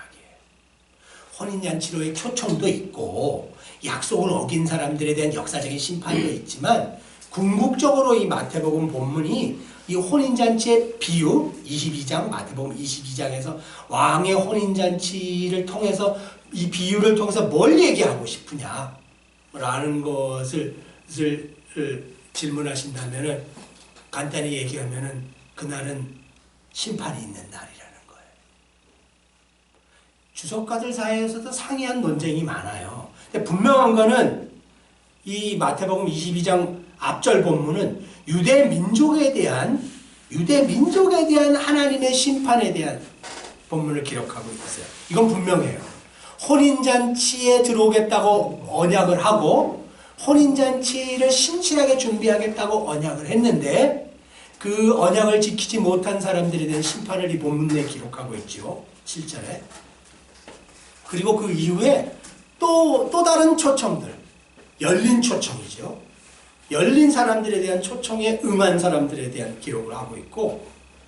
혼인잔치로의 초청도 있고 약속을 어긴 사람들에 대한 역사적인 심판도 있지만 궁극적으로 이 마태복음 본문이 이 혼인잔치의 비유 22장 마태복음 22장에서 왕의 혼인잔치를 통해서 이 비유를 통해서 뭘 얘기하고 싶으냐 라는 것을 질문하신다면은 간단히 얘기하면은 그날은 심판이 있는 날이라는 거예요. 주석가들 사이에서도 상이한 논쟁이 많아요. 근데 분명한 거는 이 마태복음 22장 앞절 본문은 유대 민족에 대한 하나님의 심판에 대한 본문을 기록하고 있어요. 이건 분명해요. 혼인잔치에 들어오겠다고 언약을 하고 혼인잔치를 신실하게 준비하겠다고 언약을 했는데 그 언약을 지키지 못한 사람들에 대한 심판을 이 본문 내에 기록하고 있죠. 7절에. 그리고 그 이후에 또 다른 초청들, 열린 초청이죠. 열린 사람들에 대한 초청에 응한 사람들에 대한 기록을 하고 있고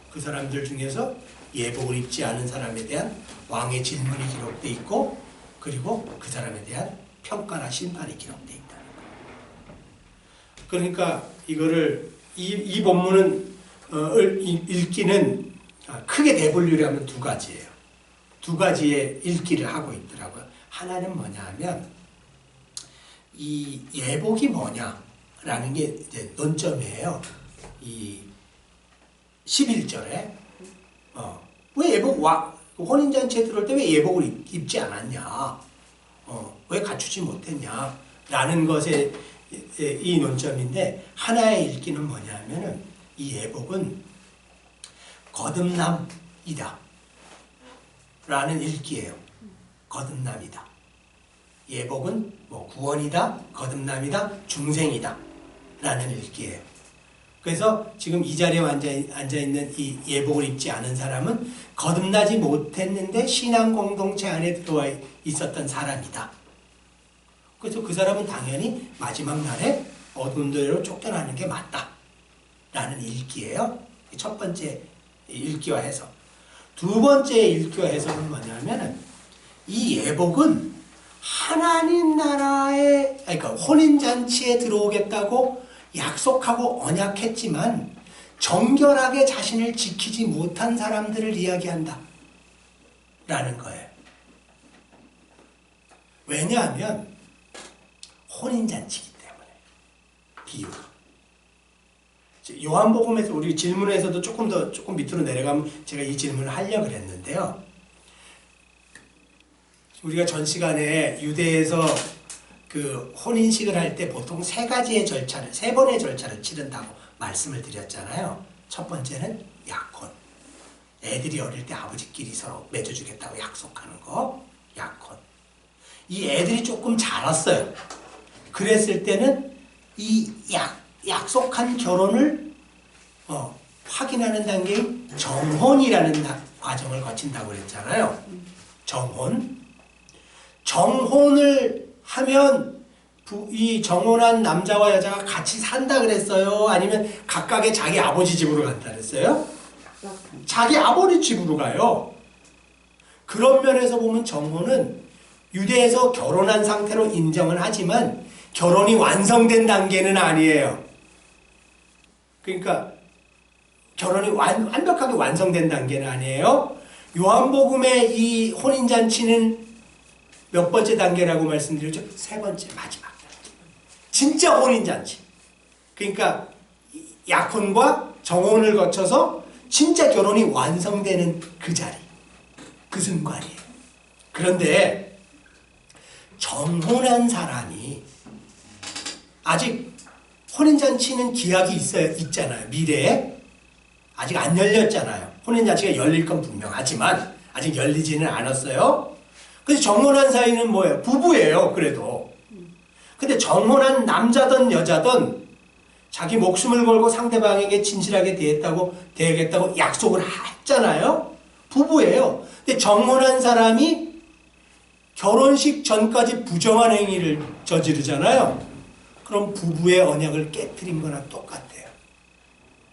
그 사람들 중에서 예복을 입지 않은 사람에 대한 왕의 질문이 기록되어 있고 그리고 그 사람에 대한 평가나 심판이 기록되어 있다는 거예요. 그러니까 이거를 이 본문은 읽기는 크게 대분류하면 두 가지예요. 두 가지의 읽기를 하고 있더라고요. 하나는 뭐냐 하면 이 예복이 뭐냐라는 게 이제 논점이에요. 이 11절에 왜 예복 혼인잔치에 들어올 때 왜 예복을 입지 않았냐? 왜 갖추지 못했냐? 라는 것에 이 논점인데 하나의 읽기는 뭐냐면은 이 예복은 거듭남이다. 라는 읽기예요. 거듭남이다. 예복은 뭐 구원이다, 거듭남이다, 중생이다. 라는 읽기예요. 그래서 지금 이 자리에 앉아있는 이 예복을 입지 않은 사람은 거듭나지 못했는데 신앙 공동체 안에 들어와 있었던 사람이다. 그래서 그 사람은 당연히 마지막 날에 어두운 데로 쫓겨나는 게 맞다. 라는 읽기예요. 첫 번째 읽기와 해석. 두 번째 읽기와 해석은 뭐냐면 이 예복은 하나님 나라의 그러니까 혼인잔치에 들어오겠다고 약속하고 언약했지만 정결하게 자신을 지키지 못한 사람들을 이야기한다. 라는 거예요. 왜냐하면 혼인잔치이기 때문에. 비유가. 요한복음에서 우리 질문에서도 조금 밑으로 내려가면 제가 이 질문을 하려고 했는데요. 우리가 전 시간에 유대에서 그 혼인식을 할 때 보통 세 번의 절차를 치른다고 말씀을 드렸잖아요. 첫 번째는 약혼. 애들이 어릴 때 아버지끼리 서로 맺어주겠다고 약속하는 거, 약혼. 이 애들이 조금 자랐어요. 그랬을 때는 이 약속한 결혼을 확인하는 단계인 정혼이라는 과정을 거친다고 그랬잖아요. 정혼. 정혼을 하면 이 정혼한 남자와 여자가 같이 산다 그랬어요? 아니면 각각의 자기 아버지 집으로 간다 그랬어요? 자기 아버지 집으로 가요. 그런 면에서 보면 정혼은 유대에서 결혼한 상태로 인정은 하지만 결혼이 완성된 단계는 아니에요. 그러니까 결혼이 완벽하게 완성된 단계는 아니에요. 요한복음의 이 혼인잔치는 몇 번째 단계라고 말씀드렸죠? 세 번째, 마지막 단계. 진짜 혼인잔치. 그러니까 약혼과 정혼을 거쳐서 진짜 결혼이 완성되는 그 자리, 그 순간이에요. 그런데 정혼한 사람이 아직 혼인잔치는 기약이 있잖아요. 미래에. 아직 안 열렸잖아요. 혼인잔치가 열릴 건 분명하지만 아직 열리지는 않았어요. 근데 정혼한 사이는 뭐예요? 부부예요. 그래도. 근데 정혼한 남자든 여자든 자기 목숨을 걸고 상대방에게 진실하게 대하겠다고 약속을 했잖아요. 부부예요. 근데 정혼한 사람이 결혼식 전까지 부정한 행위를 저지르잖아요. 그럼 부부의 언약을 깨트린 거나 똑같아요.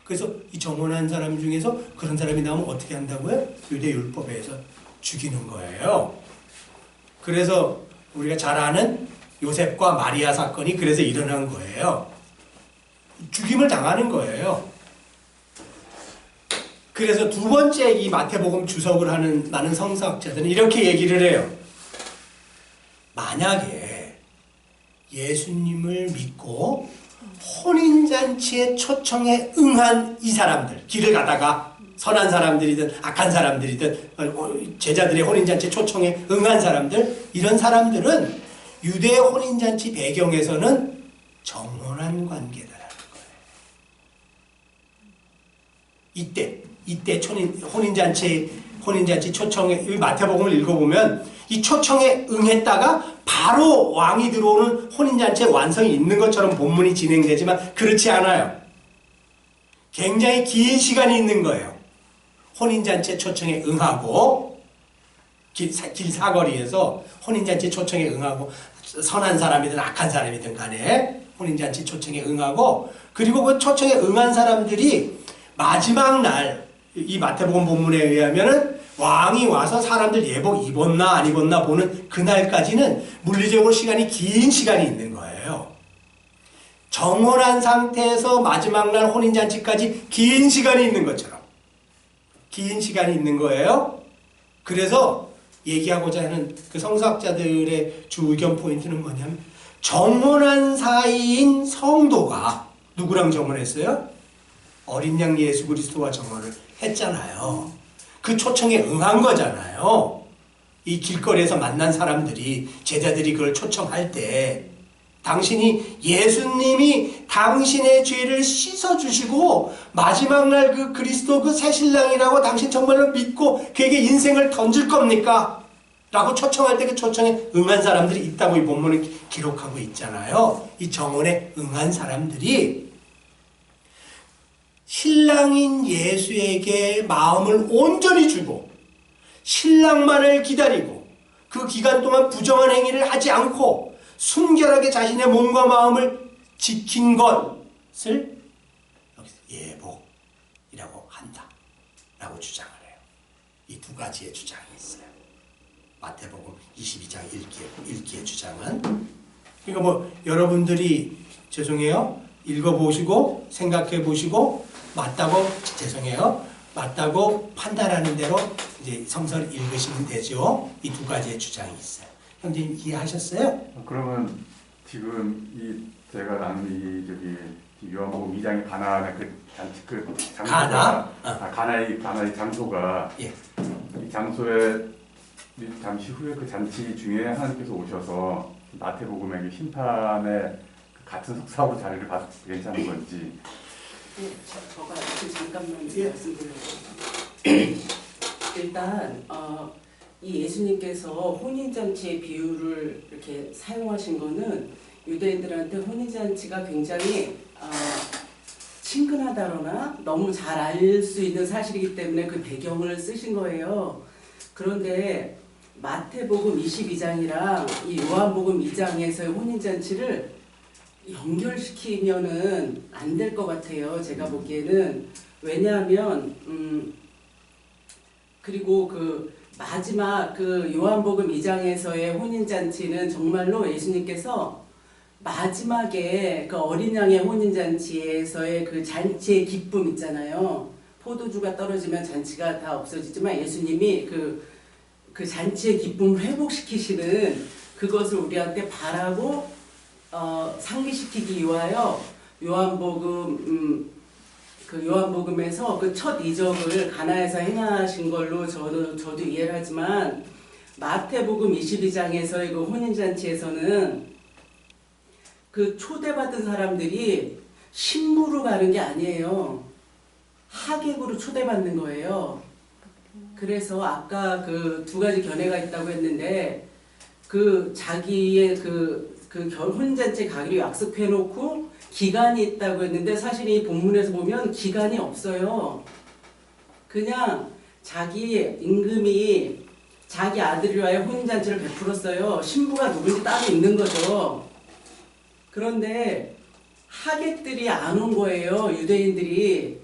그래서 이 정혼한 사람 중에서 그런 사람이 나오면 어떻게 한다고요? 유대 율법에서 죽이는 거예요. 그래서 우리가 잘 아는 요셉과 마리아 사건이 그래서 일어난 거예요. 죽임을 당하는 거예요. 그래서 두 번째 이 마태복음 주석을 하는 많은 성서학자들은 이렇게 얘기를 해요. 만약에 예수님을 믿고 혼인잔치의 초청에 응한 이 사람들, 길을 가다가 선한 사람들이든 악한 사람들이든 제자들의 혼인잔치 초청에 응한 사람들, 이런 사람들은 유대 혼인잔치 배경에서는 정혼한 관계다라는 거예요. 이때 혼인잔치 초청에, 마태복음을 읽어보면 이 초청에 응했다가 바로 왕이 들어오는 혼인잔치의 완성이 있는 것처럼 본문이 진행되지만 그렇지 않아요. 굉장히 긴 시간이 있는 거예요. 혼인잔치 초청에 응하고 길 사거리에서 혼인잔치 초청에 응하고 선한 사람이든 악한 사람이든 간에 혼인잔치 초청에 응하고 그리고 그 초청에 응한 사람들이 마지막 날 이 마태복음 본문에 의하면은 왕이 와서 사람들 예복 입었나 안 입었나 보는 그날까지는 물리적으로 시간이 긴 시간이 있는 거예요. 정혼한 상태에서 마지막 날 혼인잔치까지 긴 시간이 있는 것처럼 긴 시간이 있는 거예요. 그래서 얘기하고자 하는 그 성서학자들의 주 의견 포인트는 뭐냐면 정혼한 사이인 성도가 누구랑 정혼했어요? 어린 양 예수 그리스도와 정혼을 했잖아요. 그 초청에 응한 거잖아요. 이 길거리에서 만난 사람들이 제자들이 그걸 초청할 때 당신이 예수님이 당신의 죄를 씻어주시고 마지막 날 그 그리스도 그 새신랑이라고 당신 정말로 믿고 그에게 인생을 던질 겁니까? 라고 초청할 때 그 초청에 응한 사람들이 있다고 이 본문은 기록하고 있잖아요. 이 정혼에 응한 사람들이 신랑인 예수에게 마음을 온전히 주고 신랑만을 기다리고 그 기간 동안 부정한 행위를 하지 않고 순결하게 자신의 몸과 마음을 지킨 것을 여기서 예복이라고 한다 라고 주장을 해요. 이 두 가지의 주장이 있어요. 마태복음 22장 1기의 주장은. 그러니까 뭐 여러분들이 죄송해요. 읽어보시고 생각해보시고 맞다고 판단하는 대로 이제 성서를 읽으시면 되죠. 이 두 가지의 주장이 있어요. 형제님 이해하셨어요? 그러면 지금 제가 나눈 요한복음 2장의 가나안의 그 장소가 가나의 장소가 예. 이 장소에 잠시 후에 그 잔치 중에 하나님께서 오셔서 마태복음의 그 심판의 같은 석사하고 자리를 봐도 괜찮은 건지. 네, 제가 잠깐만 예. 말씀드려요. 일단 이 예수님께서 혼인잔치의 비유를 이렇게 사용하신 거는 유대인들한테 혼인잔치가 굉장히 친근하다거나 너무 잘 알 수 있는 사실이기 때문에 그 배경을 쓰신 거예요. 그런데 마태복음 22장이랑 이 요한복음 2장에서의 혼인잔치를 연결시키면은 안 될 것 같아요. 제가 보기에는. 왜냐하면 그리고 그 마지막 그 요한복음 2장에서의 혼인잔치는 정말로 예수님께서 마지막에 그 어린 양의 혼인잔치에서의 그 잔치의 기쁨 있잖아요. 포도주가 떨어지면 잔치가 다 없어지지만 예수님이 그 잔치의 기쁨을 회복시키시는 그것을 우리한테 바라고 상기시키기 위하여 요한복음에서 그 첫 이적을 가나에서 행하신 걸로 저도 이해를 하지만 마태복음 22장에서의 그 혼인잔치에서는 그 초대받은 사람들이 신부로 가는 게 아니에요. 하객으로 초대받는 거예요. 그래서 아까 그 두 가지 견해가 있다고 했는데 그 자기의 그 혼인잔치 가기로 약속해놓고 기간이 있다고 했는데 사실 이 본문에서 보면 기간이 없어요. 그냥 자기 임금이 자기 아들을 위하여 혼인잔치를 베풀었어요. 신부가 누군지 따로 있는 거죠. 그런데 하객들이 안 온 거예요. 유대인들이.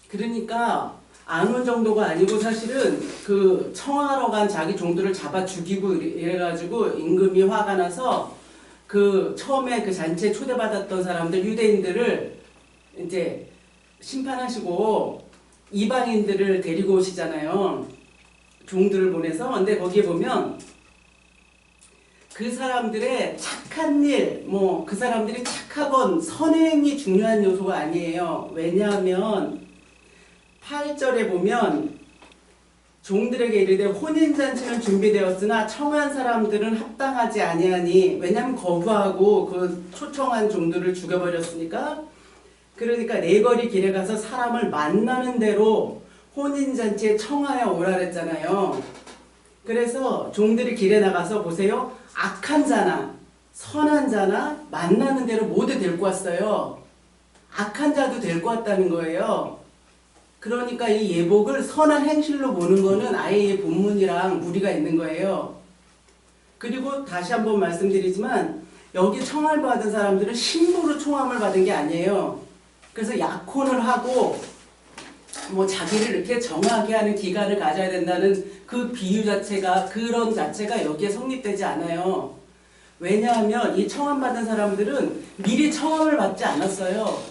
그러니까 안 온 정도가 아니고 사실은 그 청하러 간 자기 종들을 잡아 죽이고 이래가지고 임금이 화가 나서 그 처음에 그 잔치에 초대받았던 사람들 유대인들을 이제 심판하시고 이방인들을 데리고 오시잖아요. 종들을 보내서. 근데 거기에 보면 그 사람들의 착한 일, 그 사람들이 착하건 선행이 중요한 요소가 아니에요. 왜냐하면 8절에 보면 종들에게 이르되 혼인잔치는 준비되었으나 청한 사람들은 합당하지 아니하니. 왜냐하면 거부하고 그 초청한 종들을 죽여버렸으니까. 그러니까 네거리 길에 가서 사람을 만나는 대로 혼인잔치에 청하여 오라 그랬잖아요. 그래서 종들이 길에 나가서 보세요. 악한 자나 선한 자나 만나는 대로 모두 데리고 왔어요. 악한 자도 데리고 왔다는 거예요. 그러니까 이 예복을 선한 행실로 보는 거는 아예 이 본문이랑 무리가 있는 거예요. 그리고 다시 한번 말씀드리지만 여기 청함을 받은 사람들은 신부로 청함을 받은 게 아니에요. 그래서 약혼을 하고 자기를 이렇게 정하게 하는 기간을 가져야 된다는 그 비유 자체가, 그런 자체가 여기에 성립되지 않아요. 왜냐하면 이 청함 받은 사람들은 미리 청함을 받지 않았어요.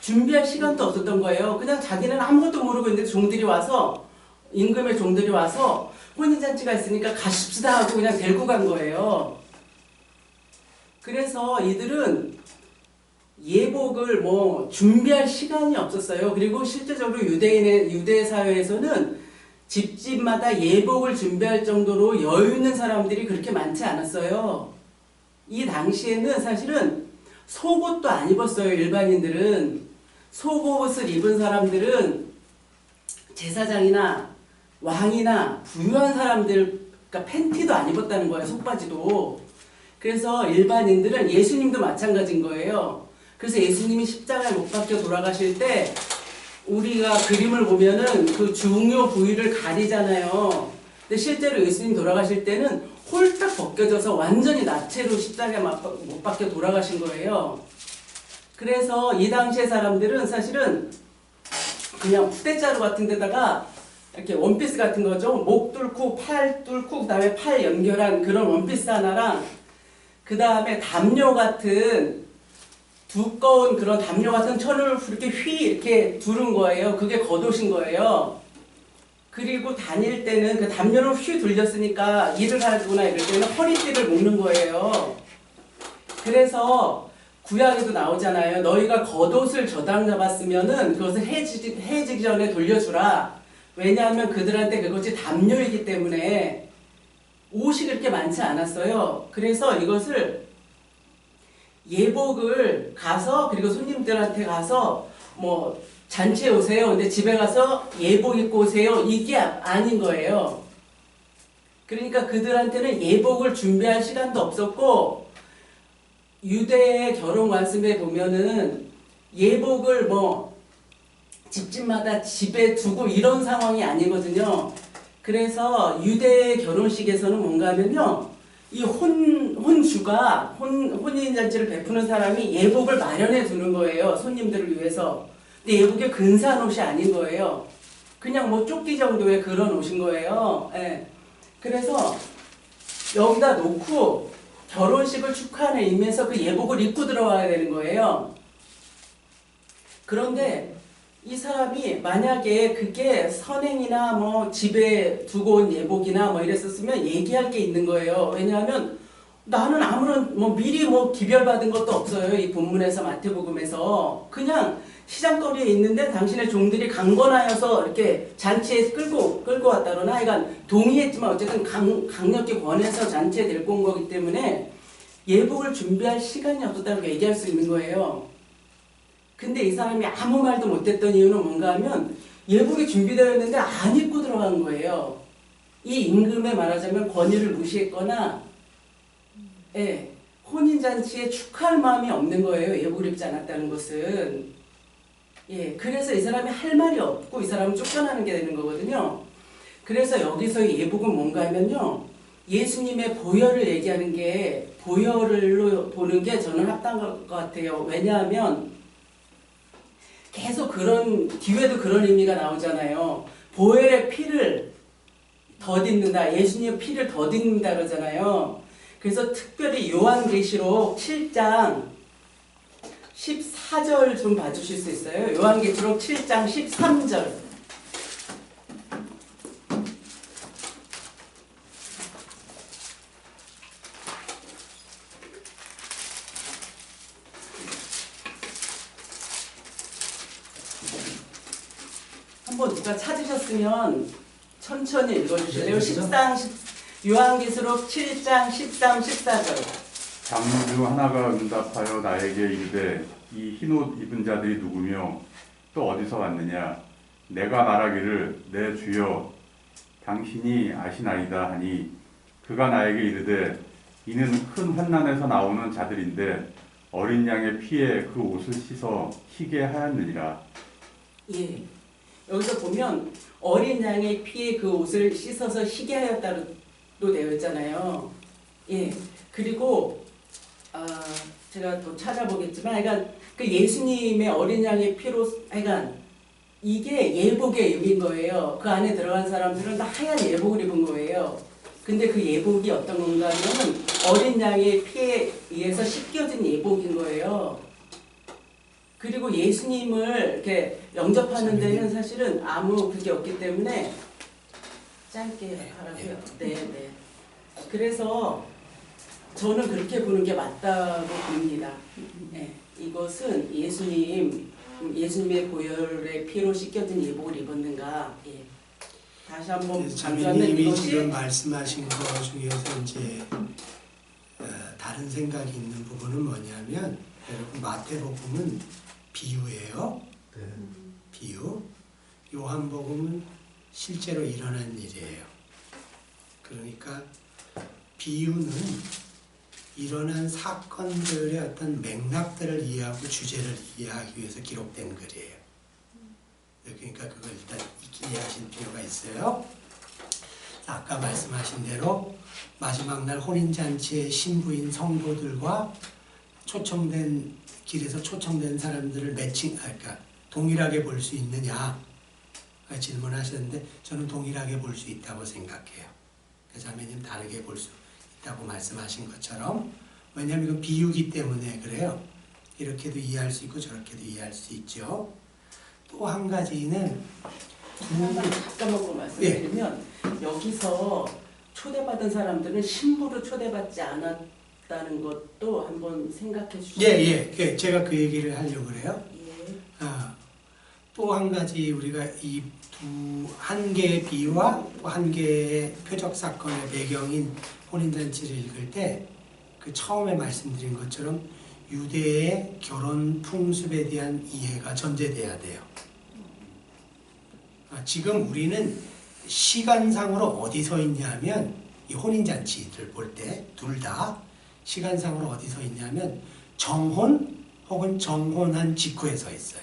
준비할 시간도 없었던 거예요. 그냥 자기는 아무것도 모르고 있는데 종들이 와서, 임금의 종들이 와서 혼인잔치가 있으니까 가십시다 하고 그냥 데리고 간 거예요. 그래서 이들은 예복을 준비할 시간이 없었어요. 그리고 실제적으로 유대 사회에서는 집집마다 예복을 준비할 정도로 여유 있는 사람들이 그렇게 많지 않았어요. 이 당시에는 사실은 속옷도 안 입었어요. 일반인들은. 속옷을 입은 사람들은 제사장이나 왕이나 부유한 사람들, 그러니까 팬티도 안 입었다는 거예요. 속바지도. 그래서 일반인들은, 예수님도 마찬가지인 거예요. 그래서 예수님이 십자가에 못 박혀 돌아가실 때 우리가 그림을 보면은 그 중요 부위를 가리잖아요. 근데 실제로 예수님 돌아가실 때는 홀딱 벗겨져서 완전히 나체로 십자가에 못 박혀 돌아가신 거예요. 그래서 이 당시의 사람들은 사실은 그냥 푸대자루 같은 데다가 이렇게 원피스 같은 거죠. 목 뚫고 팔 뚫고 그다음에 팔 연결한 그런 원피스 하나랑 그다음에 담요 같은 두꺼운 그런 담요 같은 천을 이렇게 이렇게 두른 거예요. 그게 겉옷인 거예요. 그리고 다닐 때는 그 담요를 돌렸으니까 일을 하거나 이럴 때는 허리띠를 묶는 거예요. 그래서 구약에도 나오잖아요. 너희가 겉옷을 저당 잡았으면은 그것을 해지기 전에 돌려주라. 왜냐하면 그들한테 그것이 담요이기 때문에 옷이 그렇게 많지 않았어요. 그래서 이것을 예복을 가서, 그리고 손님들한테 가서 뭐 잔치에 오세요. 근데 집에 가서 예복 입고 오세요. 이게 아닌 거예요. 그러니까 그들한테는 예복을 준비할 시간도 없었고, 유대의 결혼 관습에 보면은 예복을 뭐 집집마다 집에 두고 이런 상황이 아니거든요. 그래서 유대의 결혼식에서는 뭔가 하면요, 이 혼주가 혼인잔치를 베푸는 사람이 예복을 마련해 두는 거예요. 손님들을 위해서. 근데 예복이 근사한 옷이 아닌 거예요. 그냥 뭐 조끼 정도의 그런 옷인 거예요. 예. 그래서 여기다 놓고 결혼식을 축하하는 의미에서 그 예복을 입고 들어가야 되는 거예요. 그런데 이 사람이 만약에 그게 선행이나 뭐 집에 두고 온 예복이나 뭐 이랬었으면 얘기할 게 있는 거예요. 왜냐하면 나는 아무런 뭐 미리 뭐 기별받은 것도 없어요. 이 본문에서 마태복음에서 그냥 시장거리에 있는데 당신의 종들이 강권하여서 이렇게 잔치에 끌고 왔다 그러나 하여간 동의했지만 어쨌든 강력히 권해서 잔치에 데리고 온 거기 때문에 예복을 준비할 시간이 없었다고 얘기할 수 있는 거예요. 근데 이 사람이 아무 말도 못했던 이유는 뭔가 하면 예복이 준비되어 있는데 안 입고 들어간 거예요. 이 임금에 말하자면 권위를 무시했거나 예, 혼인잔치에 축하할 마음이 없는 거예요. 예복을 입지 않았다는 것은. 예, 그래서 이 사람이 할 말이 없고 이 사람은 쫓겨나는 게 되는 거거든요. 그래서 여기서 예복은 뭔가 하면요, 예수님의 보혈을 얘기하는 게, 보혈로 보는 게 저는 합당한 것 같아요. 왜냐하면 계속 뒤에도 그런 의미가 나오잖아요. 보혈의 피를 덧입는다. 예수님의 피를 덧입는다 그러잖아요. 그래서 특별히 요한계시록 7장 14절 좀 봐주실 수 있어요? 요한계시록 7장 13절. 한번 누가 찾으셨으면 천천히 읽어주실래요? 요한계시록 7장 13, 14절. 장로 하나가 응답하여 나에게 이르되 이 흰옷 입은 자들이 누구며 또 어디서 왔느냐. 내가 말하기를 내 주여 당신이 아시나이다 하니 그가 나에게 이르되 이는 큰 환난에서 나오는 자들인데 어린 양의 피에 그 옷을 씻어 희게 하였느니라. 예. 여기서 보면 어린 양의 피에 그 옷을 씻어서 희게 하였다로 되어 있잖아요. 예. 그리고 제가 또 찾아보겠지만, 하여간 그 예수님의 어린 양의 피로, 하여간 이게 예복의 의미인 거예요. 그 안에 들어간 사람들은 다 하얀 예복을 입은 거예요. 근데 그 예복이 어떤 건가 하면 어린 양의 피에 의해서 씻겨진 예복인 거예요. 그리고 예수님을 이렇게 영접하는 데는 사실은 아무 그게 없기 때문에 짧게 하라고요. 네. 그래서 저는 그렇게 보는 게 맞다고 봅니다. 네, 이것은 예수님의 보혈의 피로 씻겨진 예복을 입었는가. 예. 다시 한번 강조하면 자매님이 이것이 지금 말씀하신 것 중에서 이제 다른 생각이 있는 부분은 뭐냐면, 여러분 마태복음은 비유예요. 네. 비유. 요한복음은 실제로 일어난 일이에요. 그러니까 비유는 일어난 사건들의 어떤 맥락들을 이해하고 주제를 이해하기 위해서 기록된 글이에요. 그러니까 그걸 일단 이해하실 필요가 있어요. 아까 말씀하신 대로 마지막 날 혼인잔치의 신부인 성도들과 길에서 초청된 사람들을 그러니까 동일하게 볼 수 있느냐 질문하셨는데, 저는 동일하게 볼 수 있다고 생각해요. 자매님 다르게 볼 수 있다고 말씀하신 것처럼. 왜냐하면 이건 비유기 때문에 그래요. 이렇게도 이해할 수 있고 저렇게도 이해할 수 있죠. 또 한 가지는 잠깐만 말씀드리면, 여기서 초대받은 사람들은 신부로 초대받지 않았다는 것도 한번 생각해 주시죠. 예. 제가 그 얘기를 하려고 그래요. 예. 또 한 가지 우리가 이 한 개의 비유와 또 한 개의 표적 사건의 배경인 혼인잔치를 읽을 때 그 처음에 말씀드린 것처럼 유대의 결혼 풍습에 대한 이해가 전제돼야 돼요. 지금 우리는 시간상으로 어디 서 있냐면 이 혼인잔치를 볼 때 둘 다 시간상으로 어디 서 있냐면 정혼 혹은 정혼한 직후에 서 있어요.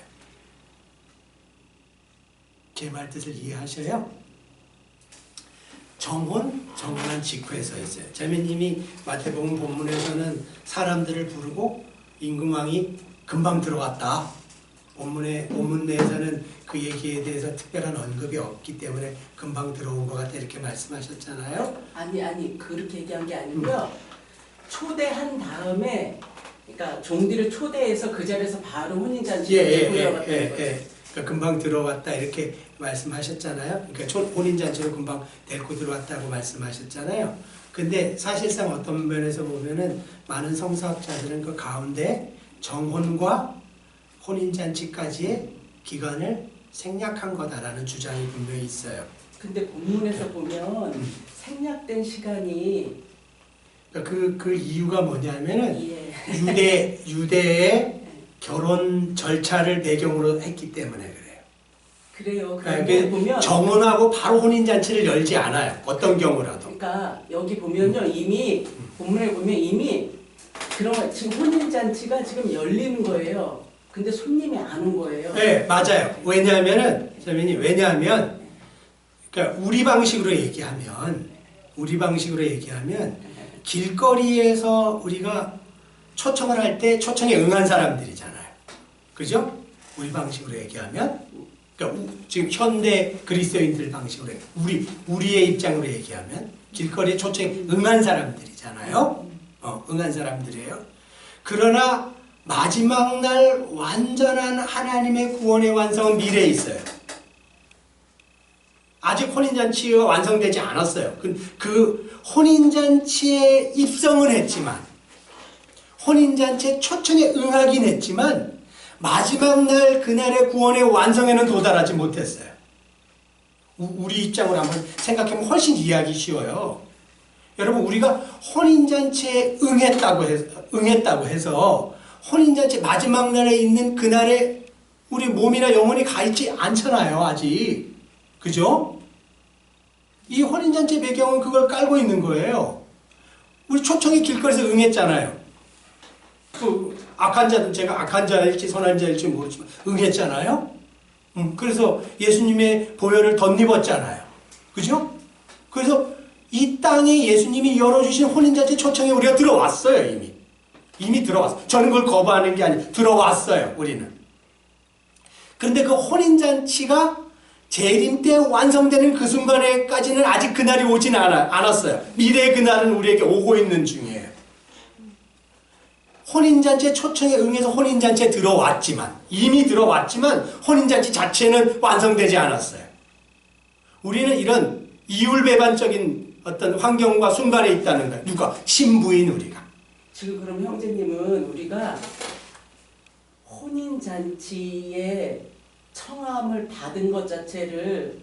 제 말 뜻을 이해하셔요? 정혼한 직후에 서 있어요. 자매님이 마태복음 본문에서는 사람들을 부르고 임금왕이 금방 들어왔다. 본문 내에서는 그 얘기에 대해서 특별한 언급이 없기 때문에 금방 들어온 것 같다 이렇게 말씀하셨잖아요. 아니 그렇게 얘기한 게 아니고요. 초대한 다음에 그러니까 종들을 초대해서 그 자리에서 바로 혼인잔치를 보여왔다는 거죠. 그러니까 금방 들어왔다 이렇게 말씀하셨잖아요. 그러니까 혼인잔치로 금방 데리고 들어왔다고 말씀하셨잖아요. 근데 사실상 어떤 면에서 보면은 많은 성서학자들은 그 가운데 정혼과 혼인잔치까지의 기간을 생략한 거다라는 주장이 분명히 있어요. 근데 본문에서 보면 생략된 시간이 그러니까 그 이유가 뭐냐면은 예. 유대의 결혼 절차를 배경으로 했기 때문에 그래요. 그래요. 그러니까 그런데 보면 정혼하고 바로 혼인잔치를 열지 않아요. 어떤 경우라도. 그러니까 여기 보면요 이미 본문에 보면 이미 그런 지금 혼인잔치가 지금 열리는 거예요. 근데 손님이 안 온 거예요. 네, 맞아요. 왜냐하면 그러니까 우리 방식으로 얘기하면 길거리에서 우리가 초청을 할 때 초청에 응한 사람들이잖아요. 그죠? 우리 방식으로 얘기하면 그러니까 지금 현대 그리스도인들 방식으로 우리의 입장으로 얘기하면 길거리에 초청에 응한 사람들이잖아요. 응한 사람들이에요. 그러나 마지막 날 완전한 하나님의 구원의 완성은 미래에 있어요. 아직 혼인잔치가 완성되지 않았어요. 그 혼인잔치에 입성은 했지만 혼인잔치에 초청에 응하긴 했지만 마지막 날 그날의 구원의 완성에는 도달하지 못했어요. 우리 입장으로 한번 생각하면 훨씬 이해하기 쉬워요. 여러분 우리가 혼인잔치에 응했다고 해서 혼인잔치 마지막 날에 있는 그날에 우리 몸이나 영혼이 가 있지 않잖아요. 아직. 그죠? 이 혼인잔치 배경은 그걸 깔고 있는 거예요. 우리 초청에 길거리에서 응했잖아요. 제가 악한 자일지 선한 자일지 모르지만 응했잖아요. 그래서 예수님의 보혈을 덧입었잖아요. 그죠? 그래서 이 땅에 예수님이 열어주신 혼인잔치 초청에 우리가 들어왔어요. 이미 들어왔어요. 저는 그걸 거부하는 게 아니에요. 들어왔어요. 우리는. 그런데 그 혼인잔치가 재림 때 완성되는 그 순간에까지는 아직 그날이 오진 않았어요. 미래의 그날은 우리에게 오고 있는 중이에요. 혼인잔치의 초청에 응해서 혼인잔치에 이미 들어왔지만 혼인잔치 자체는 완성되지 않았어요. 우리는 이런 이율배반적인 어떤 환경과 순간에 있다는 거예요. 누가? 신부인 우리가. 지금 그럼 형제님은 우리가 혼인잔치에 청함을 받은 것 자체를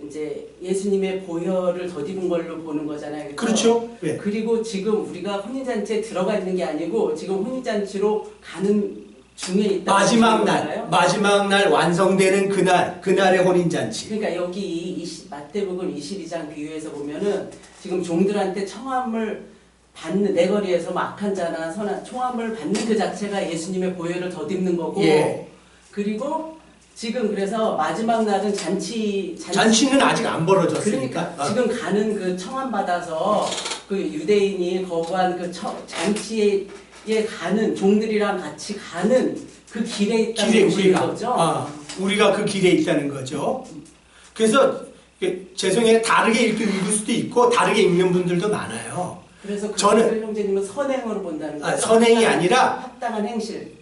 이제 예수님의 보혈을 덧입은 걸로 보는 거잖아요. 그렇죠? 네. 그리고 지금 우리가 혼인잔치에 들어가 있는 게 아니고 지금 혼인잔치로 가는 중에 있다. 마지막 날 완성되는 그날의 혼인잔치. 그러니까 여기 마태복음 22장 비유에서 보면은 지금 종들한테 청함을 받는 내거리에서 악한 자나 선한 청함을 받는 그 자체가 예수님의 보혈을 덧입는 거고. 예. 그리고 지금 그래서 마지막 날은 잔치는 아직 안 벌어졌으니까. 그러니까 지금 가는 그 청함 받아서 그 유대인이 거부한 그 잔치에 가는 종들이랑 같이 가는 그 길에 있다는 거죠. 우리가 그 길에 있다는 거죠. 그래서 죄송해요. 다르게 읽을 수도 있고 다르게 읽는 분들도 많아요. 그래서 저는 형제님은 선행으로 본다는 거죠. 선행이 아니라 합당한 행실.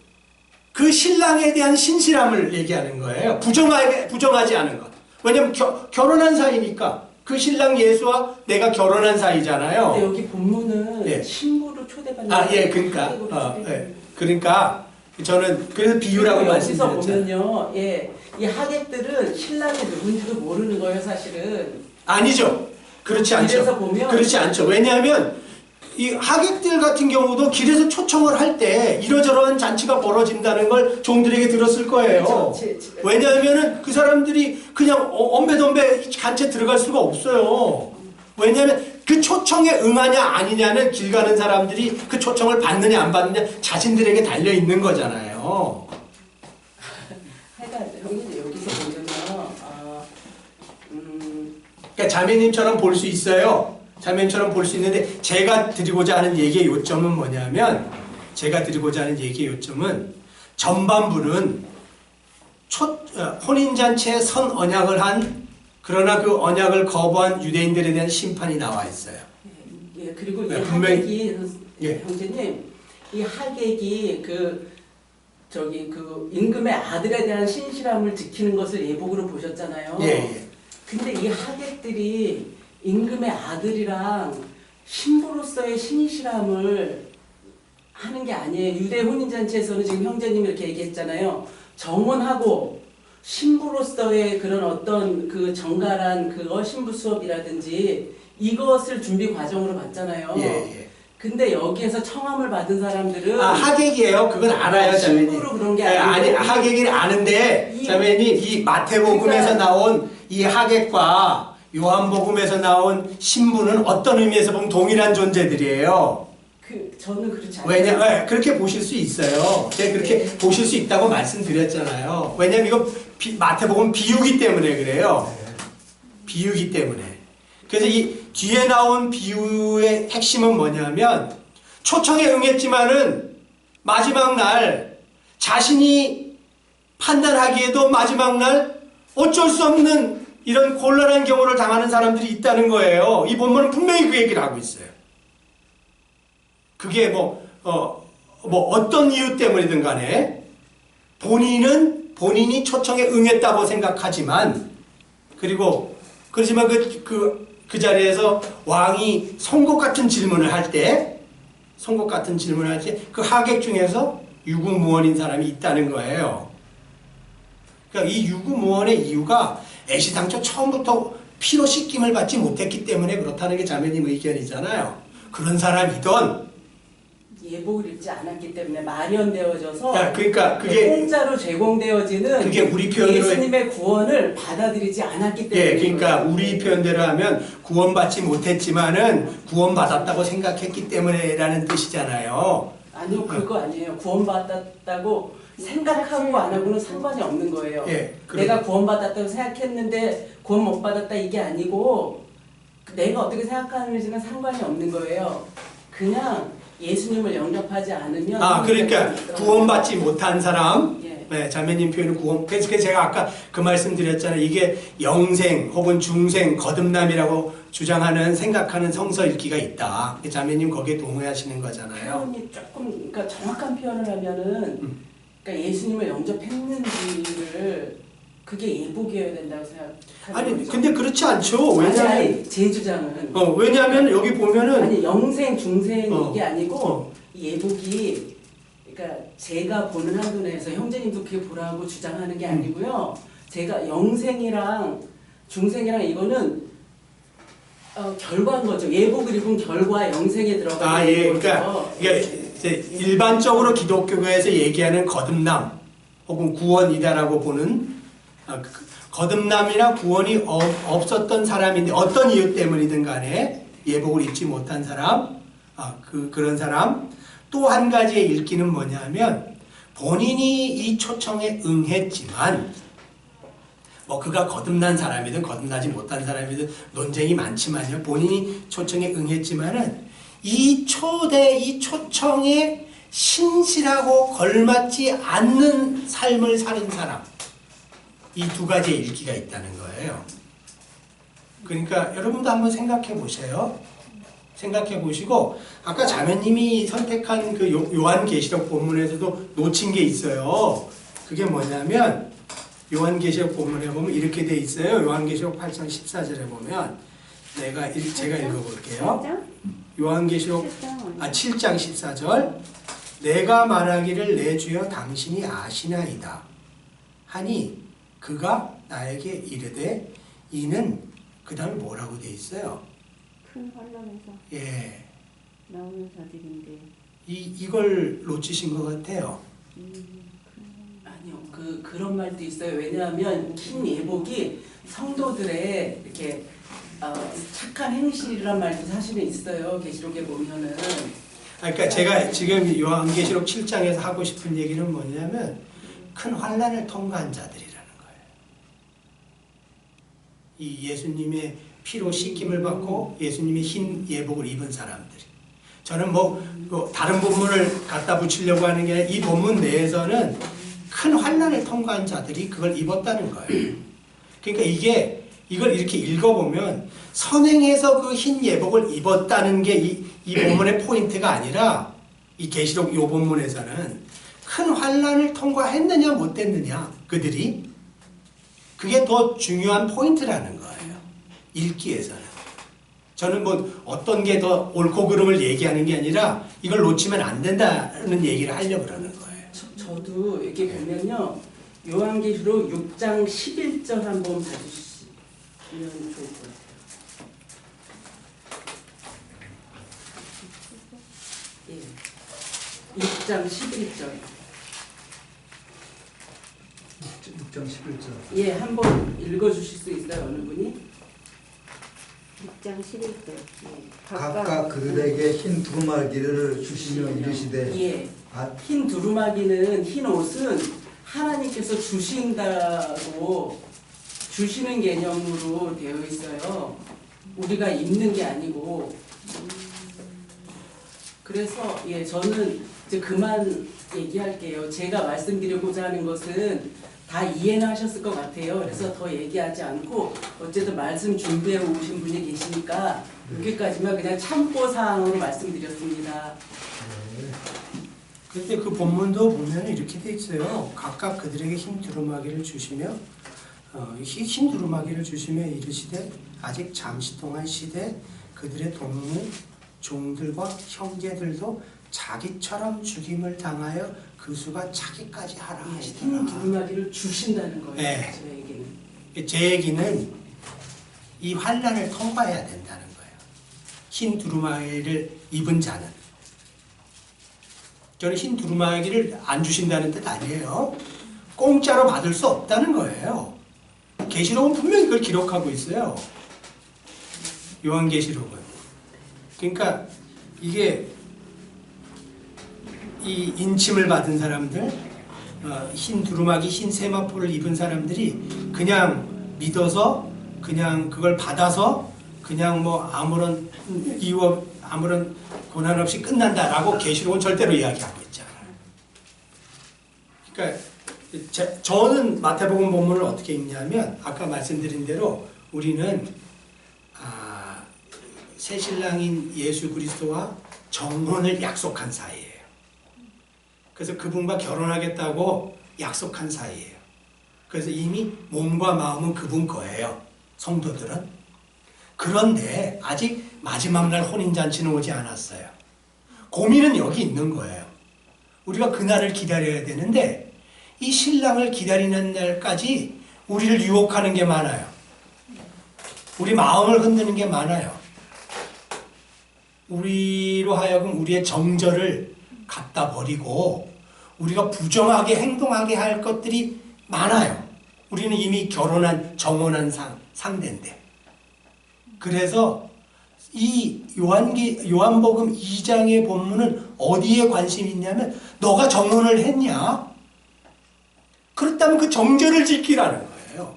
그 신랑에 대한 신실함을 얘기하는 거예요. 부정하지 않은 것. 왜냐면 결혼한 사이니까 그 신랑 예수와 내가 결혼한 사이잖아요. 근데 여기 본문은 예. 신부로 초대받는. 그러니까 저는 그래서 비유라고 여기서 말씀드렸잖아요. 보면요, 이 하객들은 신랑이 누군지도 모르는 거예요, 사실은. 아니죠. 그렇지 않죠. 이래서 보면 그렇지 않죠. 왜냐하면 이 하객들 같은 경우도 길에서 초청을 할 때 이러저러한 잔치가 벌어진다는 걸 종들에게 들었을 거예요. 그렇죠. 왜냐하면은 그 사람들이 그냥 엄배덤배 간채 들어갈 수가 없어요. 왜냐하면 그 초청에 응하냐 아니냐는 길 가는 사람들이 그 초청을 받느냐 안 받느냐 자신들에게 달려 있는 거잖아요. 하여간 형님 여기서 보면은 그러니까 자매님처럼 볼 수 있어요. 자매님처럼 볼 수 있는데 제가 드리고자 하는 얘기의 요점은 뭐냐면 전반부는 혼인잔치에 선 언약을 한 그러나 그 언약을 거부한 유대인들에 대한 심판이 나와 있어요. 예, 그리고 이 분명히- 하객이 예. 형제님 이 하객이 임금의 아들에 대한 신실함을 지키는 것을 예복으로 보셨잖아요. 예. 근데 이 하객들이 임금의 아들이랑 신부로서의 신실함을 하는 게 아니에요. 유대 혼인잔치에서는 지금 형제님이 이렇게 얘기했잖아요. 정혼하고 신부로서의 그런 어떤 그 정갈한 신부 수업이라든지 이것을 준비 과정으로 봤잖아요. 예. 근데 여기에서 청함을 받은 사람들은 하객이에요. 그건 알아요, 자매님. 신부로 그런 게 아니, 아니고 하객이 아는데 이- 자매님 이 마태복음에서 그러니까- 나온 이 하객과 요한복음에서 나온 신부는 어떤 의미에서 보면 동일한 존재들이에요. 저는 그렇지 않아요. 왜냐, 그렇게 보실 수 있어요. 제가 그렇게 보실 수 있다고 말씀드렸잖아요. 왜냐면 이거 마태복음 비유기 때문에 그래요. 비유기 때문에. 그래서 이 뒤에 나온 비유의 핵심은 뭐냐면 초청에 응했지만은 마지막 날 자신이 판단하기에도 마지막 날 어쩔 수 없는 이런 곤란한 경우를 당하는 사람들이 있다는 거예요. 이 본문은 분명히 그 얘기를 하고 있어요. 그게 어떤 이유 때문이든 간에 본인이 초청에 응했다고 생각하지만 그렇지만 그 자리에서 왕이 송곳 같은 질문을 할 때 그 하객 중에서 유구무원인 사람이 있다는 거예요. 그러니까 이 유구무원의 이유가 애시당초 처음부터 피로 씻김을 받지 못했기 때문에 그렇다는 게 자매님 의견이잖아요. 그런 사람이던 예복을 입지 않았기 때문에 마련되어져서 그러니까 그게 공짜로 제공되어지는 그게 우리 표현으로 예수님의 구원을 받아들이지 않았기 때문에 그러니까 우리 표현대로 하면 구원받지 못했지만은 구원받았다고 생각했기 때문에라는 뜻이잖아요. 아니요 그거 아니에요. 구원받았다고 생각하고 안 하고는 상관이 없는 거예요. 내가 구원받았다고 생각했는데 구원 못 받았다 이게 아니고 내가 어떻게 생각하는지는 상관이 없는 거예요. 그냥 예수님을 영접하지 않으면 그러니까 구원받지 못한 사람 예. 자매님 표현은 그래서 제가 아까 그 말씀 드렸잖아요. 이게 영생 혹은 중생 거듭남이라고 주장하는 생각하는 성서 읽기가 있다. 자매님 거기에 동의하시는 거잖아요. 표현이 조금 그러니까 정확한 표현을 하면은 그러니까 예수님을 영접했는지를 그게 예복이어야 된다고 생각하는 거죠. 근데 그렇지 않죠. 왜냐하면 제 주장은 왜냐하면 여기 보면은 아니 영생 중생 이게 아니고 이 예복이 그러니까 제가 보는 한도 내에서 형제님도 그게 보라고 주장하는 게 아니고요. 제가 영생이랑 중생이랑 이거는 결과인 거죠. 예복을 입은 결과 영생에 들어가는 거죠. 그러니까 일반적으로 기독교에서 얘기하는 거듭남 혹은 구원이다라고 보는 거듭남이나 구원이 없었던 사람인데 어떤 이유 때문이든 간에 예복을 입지 못한 사람, 그런 사람. 또 한 가지의 읽기는 뭐냐면 본인이 이 초청에 응했지만 그가 거듭난 사람이든 거듭나지 못한 사람이든 논쟁이 많지만요. 본인이 초청에 응했지만은 이 초청에 신실하고 걸맞지 않는 삶을 사는 사람. 이 두 가지의 읽기가 있다는 거예요. 그러니까 여러분도 한번 생각해 보세요. 생각해 보시고 아까 자매님이 선택한 그 요한계시록 본문에서도 놓친 게 있어요. 그게 뭐냐면 요한계시록 본문에 보면 이렇게 돼 있어요. 요한계시록 8장 14절에 보면 제가 읽어볼게요. 요한계시록 7장 14절 내가 말하기를 내 주여 당신이 아시나이다 하니 그가 나에게 이르되 이는 그 다음에 뭐라고 돼 있어요? 큰 환란에서 나오는 자들인데. 이걸 놓치신 것 같아요. 아니요, 그런 말도 있어요. 왜냐하면 흰 예복이 성도들의 이렇게 착한 행실이란 말도 사실은 있어요. 계시록에 보면은. 그러니까 제가 지금 요한계시록 7장에서 하고 싶은 얘기는 뭐냐면 큰 환난을 통과한 자들이라는 거예요. 이 예수님의 피로 씻김을 받고 예수님의 흰 예복을 입은 사람들이. 저는 뭐 다른 본문을 갖다 붙이려고 하는 게 아니라 이 본문 내에서는 큰 환난을 통과한 자들이 그걸 입었다는 거예요. 그러니까 이걸 이렇게 읽어보면 선행해서 그 흰 예복을 입었다는 게 이 본문의 포인트가 아니라 이 계시록 요 본문에서는 큰 환난을 통과했느냐 못했느냐 그들이 그게 더 중요한 포인트라는 거예요. 읽기에서는. 저는 뭐 어떤 게 더 옳고 그름을 얘기하는 게 아니라 이걸 놓치면 안 된다는 얘기를 하려고 그러는 거예요. 저도 이렇게 보면요. 요한계시록 6장 11절 한번 봐주시면 좋을 것 같아요. 예. 6장 11절. 6장 11절. 예, 한번 읽어주실 수 있어요, 어느 분이? 6장 11절. 각각 그들에게 흰 두루마기를 주시며 이르시되 예. 아, 흰 두루마기는 흰 옷은 하나님께서 주신다고 주시는 개념으로 되어 있어요. 우리가 입는 게 아니고. 그래서 예, 저는 이제 그만 얘기할게요. 제가 말씀드리고자 하는 것은 다 이해는 하셨을 것 같아요. 그래서 더 얘기하지 않고 어쨌든 말씀 준비해 오신 분이 계시니까 여기까지만 그냥 참고 사항으로 말씀드렸습니다. 그런데 그 본문도 보면 이렇게 돼 있어요. 각각 그들에게 흰 두루마기를 주시며 흰 두루마기를 주시며 이르시되 아직 잠시 동안 시대 그들의 동문 종들과 형제들도 자기처럼 죽임을 당하여 그 수가 차기까지 하라 흰 하시더라. 두루마기를 주신다는 거예요. 네. 저에게는. 제 얘기는 이 환난을 통과해야 된다는 거예요. 흰 두루마기를 입은 자는. 저는 흰 두루마기를 안 주신다는 뜻 아니에요. 공짜로 받을 수 없다는 거예요. 계시록은 분명히 그걸 기록하고 있어요. 요한계시록은. 그러니까 이게 이 인침을 받은 사람들, 흰 두루마기, 흰 세마포를 입은 사람들이 그냥 믿어서 그냥 그걸 받아서 그냥 뭐 아무런 이유, 아무런 고난 없이 끝난다라고 계시록은 절대로 이야기하고 있지 않아요. 그러니까 저는 마태복음 본문을 어떻게 읽냐면 아까 말씀드린 대로 우리는 새 신랑인 예수 그리스도와 정혼을 약속한 사이예요. 그래서 그분과 결혼하겠다고 약속한 사이예요. 그래서 이미 몸과 마음은 그분 거예요. 성도들은. 그런데 아직 마지막 날 혼인잔치는 오지 않았어요. 고민은 여기 있는 거예요. 우리가 그날을 기다려야 되는데 이 신랑을 기다리는 날까지 우리를 유혹하는 게 많아요. 우리 마음을 흔드는 게 많아요. 우리로 하여금 우리의 정절을 갖다 버리고 우리가 부정하게 행동하게 할 것들이 많아요. 우리는 이미 결혼한 정혼한 상대인데. 그래서 이 요한복음 2장의 본문은 어디에 관심이 있냐면 너가 정혼을 했냐? 그렇다면 그 정절을 지키라는 거예요.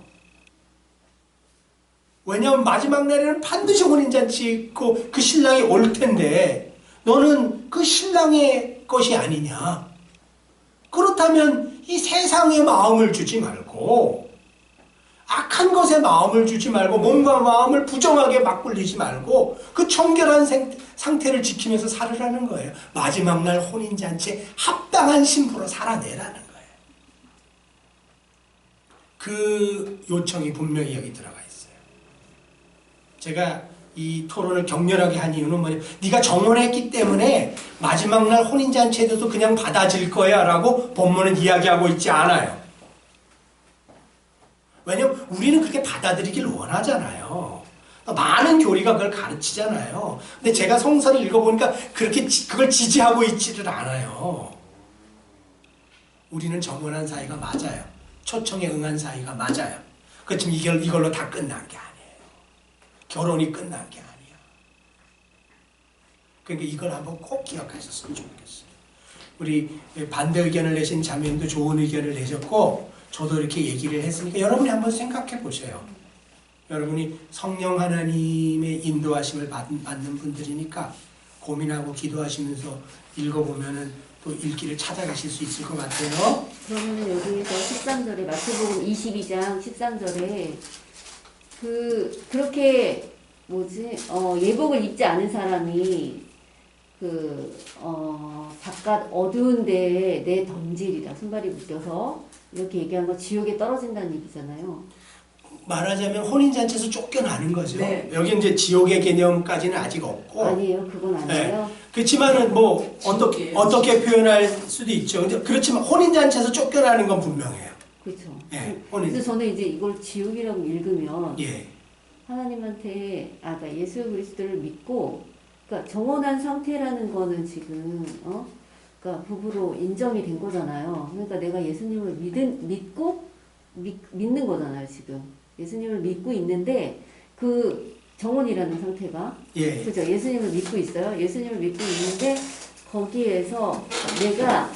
왜냐하면 마지막 날에는 반드시 혼인잔치 있고 그 신랑이 올 텐데 너는 그 신랑의 것이 아니냐? 그렇다면 이 세상에 마음을 주지 말고 악한 것에 마음을 주지 말고 몸과 마음을 부정하게 막 굴리지 말고 그 청결한 상태를 지키면서 살으라는 거예요. 마지막 날 혼인잔치에 합당한 신부로 살아내라는 거예요. 그 요청이 분명히 여기 들어가 있어요. 제가 이 토론을 격렬하게 한 이유는 뭐냐면 네가 정혼했기 때문에 마지막 날 혼인잔치에도 그냥 받아질 거야 라고 본문은 이야기하고 있지 않아요. 왜냐면 우리는 그렇게 받아들이길 원하잖아요. 많은 교리가 그걸 가르치잖아요. 근데 제가 성서를 읽어보니까 그렇게 그걸 지지하고 있지를 않아요. 우리는 정원한 사이가 맞아요. 초청에 응한 사이가 맞아요. 그렇지만 이걸로 다 끝난 게 아니에요. 결혼이 끝난 게 아니에요. 그러니까 이걸 한번 꼭 기억하셨으면 좋겠어요. 우리 반대 의견을 내신 자매님도 좋은 의견을 내셨고 저도 이렇게 얘기를 했으니까 여러분이 한번 생각해 보세요. 여러분이 성령 하나님의 인도하심을 받는 분들이니까 고민하고 기도하시면서 읽어보면은 또 읽기를 찾아가실 수 있을 것 같아요. 그러면 여기에서 13절에 마태복음 22장 13절에 그렇게 예복을 입지 않은 사람이 바깥 어두운 데에 내 던질이다. 손발이 묶여서 이렇게 얘기한 거 지옥에 떨어진다는 얘기잖아요. 말하자면 혼인잔치에서 쫓겨나는 거죠. 네. 여기 이제 지옥의 개념까지는 아직 없고. 아니에요. 그건 아니에요. 그렇지만은 뭐 어떻게 표현할 수도 있죠. 근데 그렇지만 혼인잔치에서 쫓겨나는 건 분명해요. 그렇죠. 예, 그래서 저는 이제 이걸 지옥이라고 읽으면 예. 하나님한테 그러니까 예수 그리스도를 믿고 그러니까 정혼한 상태라는 거는 지금 그러니까 부부로 인정이 된 거잖아요. 그러니까 내가 예수님을 믿는 거잖아요, 지금. 예수님을 믿고 있는데 그 정혼이라는 상태가 예. 그죠? 예수님을 믿고 있어요. 예수님을 믿고 있는데 거기에서 내가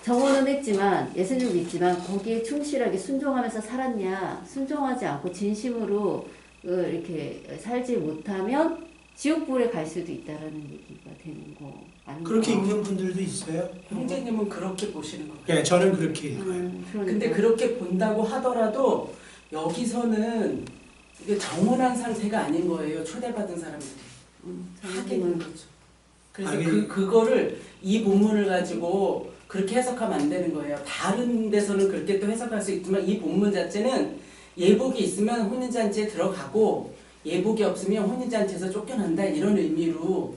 정언은 했지만 예수님을 믿지만 거기에 충실하게 순종하면서 살았냐? 순종하지 않고 진심으로 이렇게 살지 못하면 지옥불에 갈 수도 있다라는 얘기가 되는 거 아닌가? 그렇게 읽는 분들도 있어요. 형제님은 그렇게 보시는 거예요. 예, 저는 그렇게 읽어요. 그러니까. 근데 그렇게 본다고 하더라도 여기서는 이게 정혼한 상태가 아닌 거예요. 초대받은 사람들이 하게 된 거죠. 그래서 그거를 이 본문을 가지고 그렇게 해석하면 안 되는 거예요. 다른 데서는 그렇게 또 해석할 수 있지만 이 본문 자체는 예복이 있으면 혼인잔치에 들어가고 예복이 없으면 혼인잔치에서 쫓겨난다 이런 의미로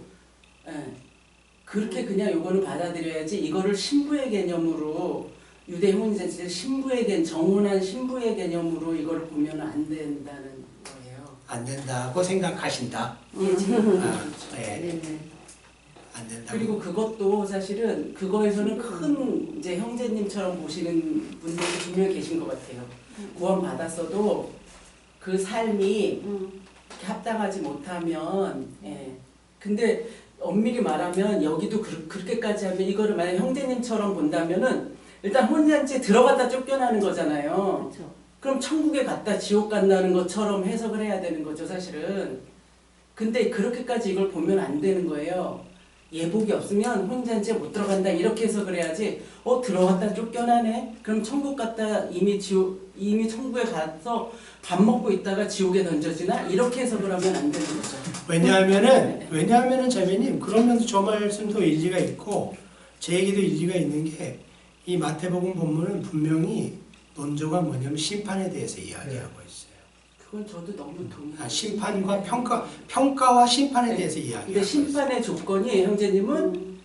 그렇게 그냥 요거는 받아들여야지 이거를 신부의 개념으로 유대 혼인잔치를 정혼한 신부의 개념으로 이거를 보면 안 된다는 거예요. 안 된다고 생각하신다. 예, 지금 예. 네네. 안 된다고. 그리고 그것도 사실은 그거에서는 큰 이제 형제님처럼 보시는 분들이 분명히 계신 것 같아요. 구원 받았어도 그 삶이 합당하지 못하면, 근데 엄밀히 말하면 여기도 그렇게까지 하면 이거를 만약 형제님처럼 본다면은 일단 혼인잔치에 들어갔다 쫓겨나는 거잖아요. 그렇죠. 그럼 천국에 갔다 지옥 간다는 것처럼 해석을 해야 되는 거죠, 사실은. 근데 그렇게까지 이걸 보면 안 되는 거예요. 예복이 없으면 혼인잔치에 못 들어간다 이렇게 해석을 해야지. 들어갔다 쫓겨나네. 그럼 천국 갔다 이미 천국에 가서 밥 먹고 있다가 지옥에 던져지나 이렇게 해석을 하면 안 되는 거죠. 왜냐하면은 자매님 그런 면도 저 말씀도 일리가 있고 제 얘기도 일리가 있는 게 이 마태복음 본문은 분명히 논조가 뭐냐면 심판에 대해서 이야기하고 있어요. 그건 저도 너무 동의해요. 심판과 평가와 심판에 대해서 이야기하고 근데 심판의 조건이 형제님은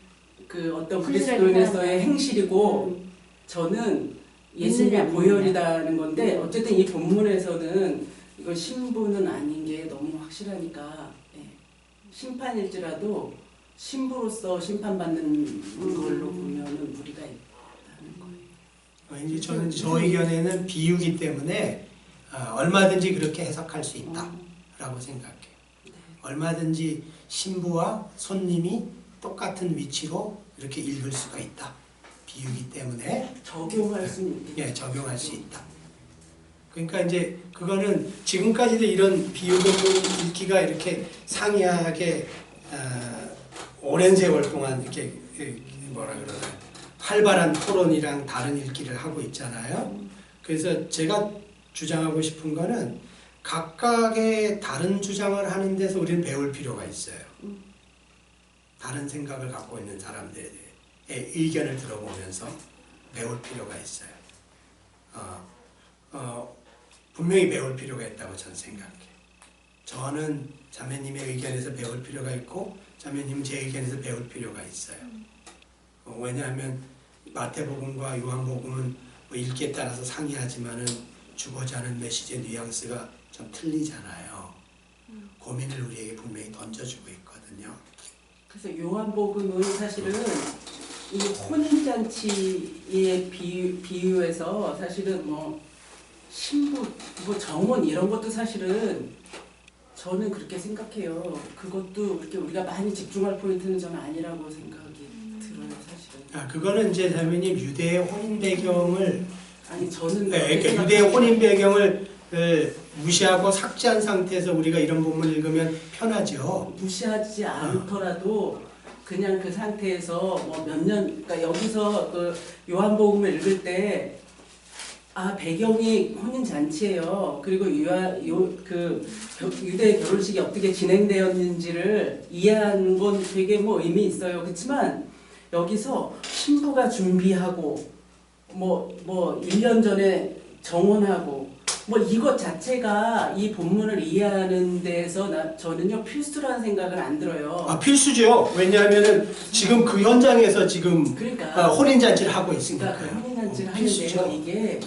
그 어떤 그리스도인에서의 행실이고 저는 예수님의 보혈이라는 건데 어쨌든 이 본문에서는 이건 신부는 아닌 게 너무 확실하니까 심판일지라도 신부로서 심판받는 걸로 보면은 무리가 있다는 거예요. 이제 저는 저 의견에는 비유기 때문에 얼마든지 그렇게 해석할 수 있다라고 생각해요. 얼마든지 신부와 손님이 똑같은 위치로 이렇게 읽을 수가 있다. 비유기 때문에 적용할 수 있는. 예, 적용할 수 있다. 그러니까 이제 그거는 지금까지도 이런 비유본문 읽기가 이렇게 상이하게 오랜 세월 동안 이렇게 뭐라 그러나 활발한 토론이랑 다른 읽기를 하고 있잖아요. 그래서 제가 주장하고 싶은 거는 각각의 다른 주장을 하는 데서 우리는 배울 필요가 있어요. 다른 생각을 갖고 있는 사람들의 의견을 들어보면서 배울 필요가 있어요. 분명히 배울 필요가 있다고 저는 생각해요. 저는 자매님의 의견에서 배울 필요가 있고 자매님은 제 의견에서 배울 필요가 있어요. 왜냐하면 마태복음과 요한복음은 뭐 읽기에 따라서 상이하지만은 주고자 하는 메시지의 뉘앙스가 좀 틀리잖아요. 고민을 우리에게 분명히 던져주고 있거든요. 그래서 요한복음은 사실은 이 혼인잔치에 비유해서 사실은 뭐 신부, 뭐 정혼 이런 것도 사실은 저는 그렇게 생각해요. 그것도 그렇게 우리가 많이 집중할 포인트는 저는 아니라고 생각이 들어요, 사실은. 그거는 이제 자매님 유대의 혼인 배경을 아니 저는 그러니까 유대의 혼인 배경을 무시하고 삭제한 상태에서 우리가 이런 본문을 읽으면 편하죠. 무시하지 않더라도 그냥 그 상태에서 뭐 몇 년, 그러니까 여기서 그 요한복음을 읽을 때 배경이 혼인 잔치예요. 그리고 유대 결혼식이 어떻게 진행되었는지를 이해하는 건 되게 뭐 의미 있어요. 그렇지만 여기서 신부가 준비하고 뭐 1년 전에 정혼하고 뭐 이것 자체가 이 본문을 이해하는 데서 저는요 필수라는 생각은 안 들어요. 필수죠. 왜냐하면은 지금 그 현장에서 지금 그러니까 혼인 잔치를 하고 있으니까. 그러니까 혼인 잔치를 필수죠. 하는데요. 이게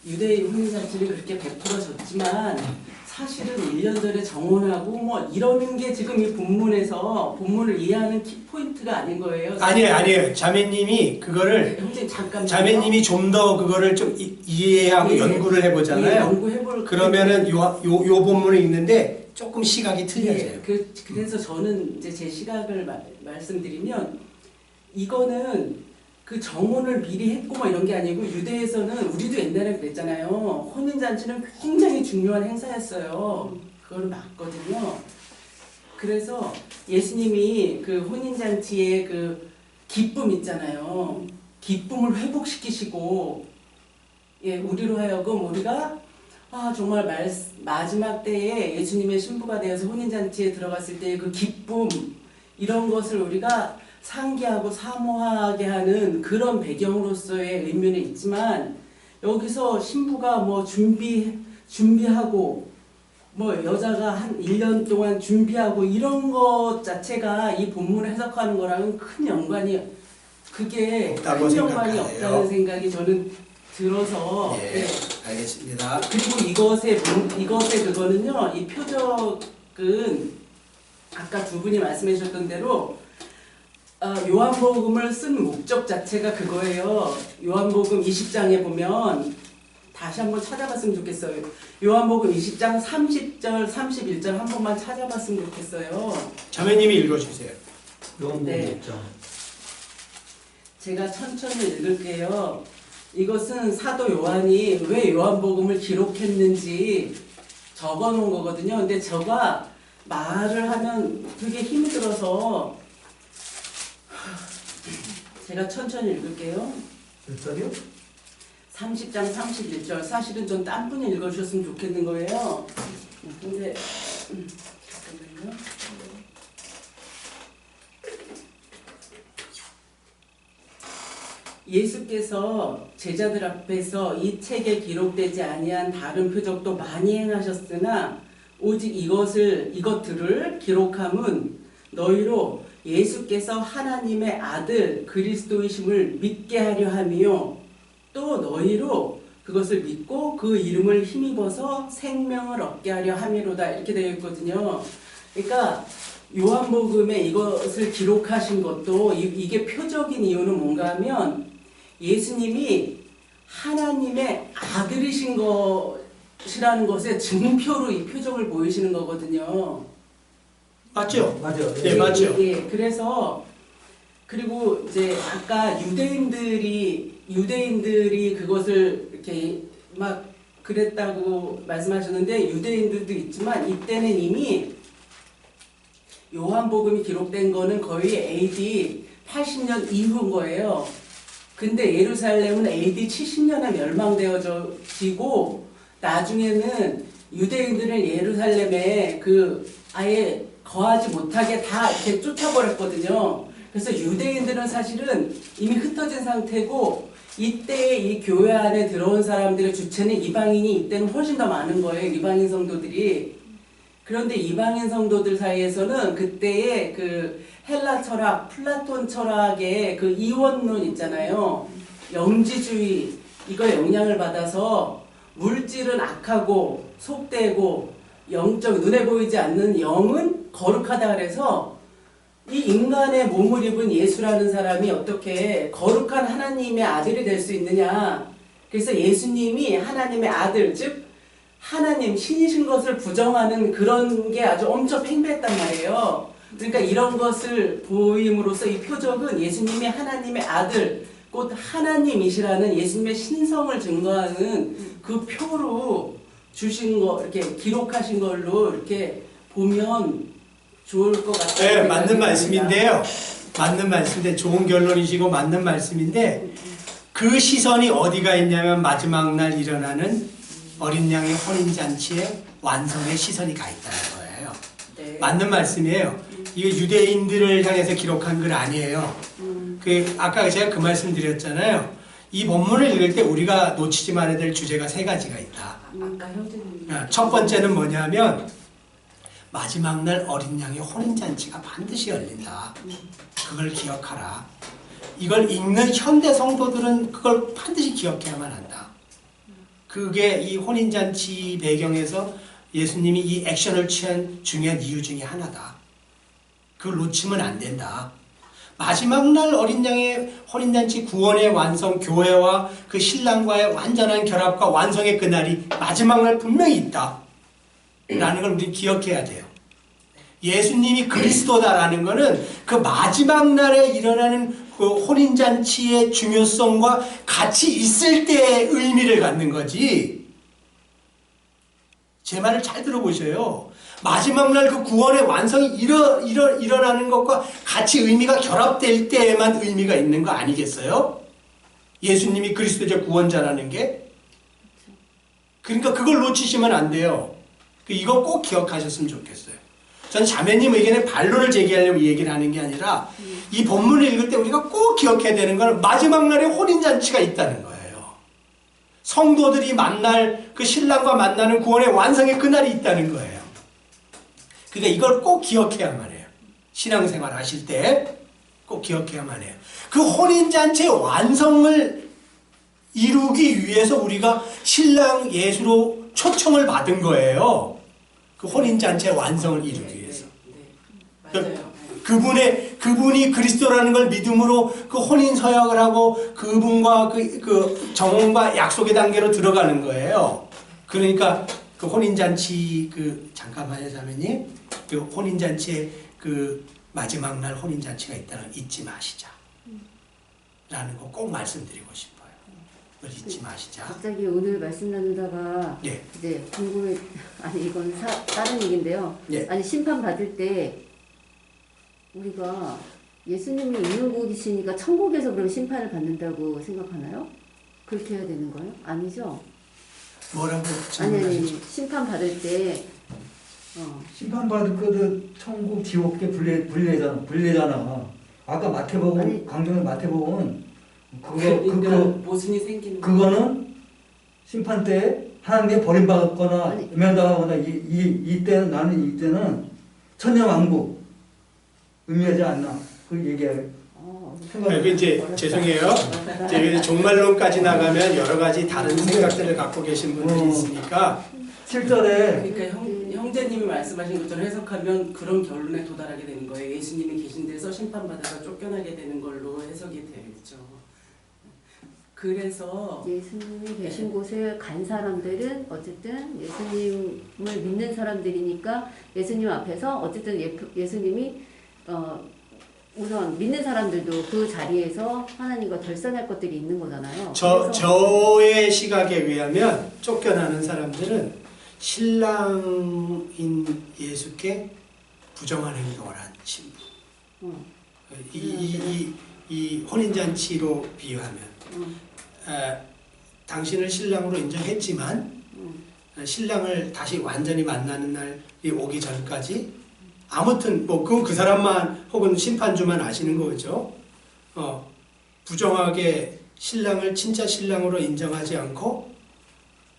유대의 혼인 잔치는 그렇게 베풀어졌지만 사실은 1년 전에 정혼하고 뭐 이러는 게 지금 이 본문을 이해하는 키포인트가 아닌 거예요. 아니에요. 자매님이 그거를 형제 잠깐 자매님이 좀 더 그거를 좀 이해하고 연구를 해보잖아요. 연구해볼 그러면은 요 본문을 읽는데 조금 시각이 틀려져요. 그래서 저는 이제 제 시각을 말씀드리면 이거는 그 정혼을 미리 했고 뭐 이런 게 아니고 유대에서는 우리도 옛날에 그랬잖아요. 혼인잔치는 굉장히 중요한 행사였어요. 그걸 맞거든요. 그래서 예수님이 그 혼인잔치의 그 기쁨 있잖아요. 기쁨을 회복시키시고 우리로 하여금 우리가 정말 마지막 때에 예수님의 신부가 되어서 혼인잔치에 들어갔을 때의 그 기쁨 이런 것을 우리가 상기하고 사모하게 하는 그런 배경으로서의 의미는 있지만 여기서 신부가 뭐 준비하고 뭐 여자가 한 1년 동안 준비하고 이런 것 자체가 이 본문을 해석하는 거랑은 큰 연관이 없다는 생각이 저는 들어서 알겠습니다. 그리고 이것의 그거는요 이 표적은 아까 두 분이 말씀해 주셨던 대로 요한복음을 쓴 목적 자체가 그거예요. 요한복음 20장에 보면 다시 한번 찾아봤으면 좋겠어요. 요한복음 20장 30절, 31절 한 번만 찾아봤으면 좋겠어요. 자매님이 읽어주세요. 요한복음 네. 6장. 제가 천천히 읽을게요. 이것은 사도 요한이 왜 요한복음을 기록했는지 적어놓은 거거든요. 근데 제가 말을 하면 되게 힘이 들어서 제가 천천히 읽을게요. 몇 절이요? 30장 31절. 사실은 전 딴 분이 읽어주셨으면 좋겠는 거예요. 근데 잠깐만요. 예수께서 제자들 앞에서 이 책에 기록되지 아니한 다른 표적도 많이 행하셨으나 오직 이것들을 기록함은 너희로 예수께서 하나님의 아들 그리스도이심을 믿게 하려 함이요 또 너희로 그것을 믿고 그 이름을 힘입어서 생명을 얻게 하려 함이로다 이렇게 되어 있거든요. 그러니까 요한복음에 이것을 기록하신 것도 이게 표적인 이유는 뭔가 하면 예수님이 하나님의 아들이신 것이라는 것의 증표로 이 표적을 보이시는 거거든요. 맞죠? 맞아요. 네, 맞죠. 그래서 그리고 이제 아까 유대인들이 그것을 이렇게 막 그랬다고 말씀하셨는데 유대인들도 있지만 이때는 이미 요한복음이 기록된 거는 거의 AD 80년 이후인 거예요. 근데 예루살렘은 AD 70년에 멸망되어지고 나중에는 유대인들을 예루살렘에 아예 거하지 못하게 다 이렇게 쫓아버렸거든요. 그래서 유대인들은 사실은 이미 흩어진 상태고 이때 이 교회 안에 들어온 사람들의 주체는 이방인이 이때는 훨씬 더 많은 거예요. 이방인 성도들이. 그런데 이방인 성도들 사이에서는 그때의 그 헬라 철학, 플라톤 철학의 그 이원론 있잖아요. 영지주의 이거에 영향을 받아서 물질은 악하고 속되고 영적 눈에 보이지 않는 영은 거룩하다 그래서 이 인간의 몸을 입은 예수라는 사람이 어떻게 거룩한 하나님의 아들이 될 수 있느냐. 그래서 예수님이 하나님의 아들, 즉 하나님 신이신 것을 부정하는 그런 게 아주 엄청 팽배했단 말이에요. 그러니까 이런 것을 보임으로써 이 표적은 예수님이 하나님의 아들, 곧 하나님이시라는 예수님의 신성을 증거하는 그 표로 주신 거, 이렇게 기록하신 걸로 이렇게 보면 좋을 것 같아요. 네, 맞는 말씀인데요. 맞는 말씀인데 좋은 결론이시고 맞는 말씀인데 그 시선이 어디가 있냐면 마지막 날 일어나는 어린 양의 혼인잔치의 완성의 시선이 가 있다는 거예요. 네. 맞는 말씀이에요. 이거 유대인들을 향해서 기록한 글 아니에요. 아까 제가 그 말씀 드렸잖아요. 이 본문을 읽을 때 우리가 놓치지 말아야 될 주제가 세 가지가 있다. 아까 형제님. 첫 번째는 뭐냐면 마지막 날 어린 양의 혼인잔치가 반드시 열린다. 그걸 기억하라. 이걸 읽는 현대 성도들은 그걸 반드시 기억해야만 한다. 그게 이 혼인잔치 배경에서 예수님이 이 액션을 취한 중요한 이유 중에 하나다. 그걸 놓치면 안 된다. 마지막 날 어린 양의 혼인잔치 구원의 완성, 교회와 그 신랑과의 완전한 결합과 완성의 그날이 마지막 날 분명히 있다. 라는 걸 우리 기억해야 돼요. 예수님이 그리스도다라는 것은 그 마지막 날에 일어나는 그 혼인잔치의 중요성과 같이 있을 때의 의미를 갖는 거지. 제 말을 잘 들어보셔요. 마지막 날 그 구원의 완성이 일어나는 것과 같이 의미가 결합될 때에만 의미가 있는 거 아니겠어요? 예수님이 그리스도적 구원자라는 게. 그러니까 그걸 놓치시면 안 돼요. 이거 꼭 기억하셨으면 좋겠어요. 전 자매님 의견에 반론을 제기하려고 이 얘기를 하는 게 아니라 이 본문을 읽을 때 우리가 꼭 기억해야 되는 건 마지막 날에 혼인잔치가 있다는 거예요. 성도들이 만날 그 신랑과 만나는 구원의 완성의 그날이 있다는 거예요. 그러니까 이걸 꼭 기억해야만 해요. 신앙생활 하실 때 꼭 기억해야만 해요. 그 혼인잔치의 완성을 이루기 위해서 우리가 신랑 예수로 초청을 받은 거예요. 그 혼인잔치의 완성을 이루기 위해서. 맞아요. 그분이 그리스도라는 걸 믿음으로 그 혼인 서약을 하고 그분과 그 정혼과 약속의 단계로 들어가는 거예요. 그러니까 그 혼인잔치 잠깐만요, 자매님. 그 혼인잔치의 그 마지막 날 혼인잔치가 있다는 걸 잊지 마시자. 라는 거 꼭 말씀드리고 싶어요. 그걸 잊지 마시자. 갑자기 오늘 말씀 나누다가 예. 이제 궁금해. 아니 이건 다른 얘기인데요. 예. 아니 심판 받을 때 우리가 예수님이 있는 곳이시니까 천국에서 그럼 심판을 받는다고 생각하나요? 그렇게 해야 되는 거예요? 아니죠? 뭐라고 아니 질문하시죠? 심판 받을 때 심판받을 거는 천국, 지옥계 분리잖아. 아까 마태복음, 아니. 강정의 마태복음은 그러니까 모순이 생기는 그거는 심판 때 하나님께 버림받거나 아니. 외면당하거나 이때는 나는 이때는 천년왕국 의미하지 않나 그 얘기해요. 이게 이제 죄송해요. 이제 종말론까지 나가면 여러 가지 다른 생각들을 갖고 계신 분들이 있으니까 7절에 그러니까 형제님이 말씀하신 것처럼 해석하면 그런 결론에 도달하게 되는 거예요. 예수님이 계신 데서 심판받아서 쫓겨나게 되는 걸로 해석이 되겠죠. 그래서 예수님이 계신 곳에 간 사람들은 어쨌든 예수님을 믿는 사람들이니까 예수님 앞에서 어쨌든 예수님이 우선 믿는 사람들도 그 자리에서 하나님과 결산할 것들이 있는 거잖아요. 저의 시각에 의하면 쫓겨나는 사람들은 신랑인 예수께 부정한 행동을 한 신부. 이 혼인잔치로 비유하면 당신을 신랑으로 인정했지만 신랑을 다시 완전히 만나는 날이 오기 전까지 아무튼 뭐 그 사람만 혹은 심판주만 아시는 거죠. 부정하게 신랑을 진짜 신랑으로 인정하지 않고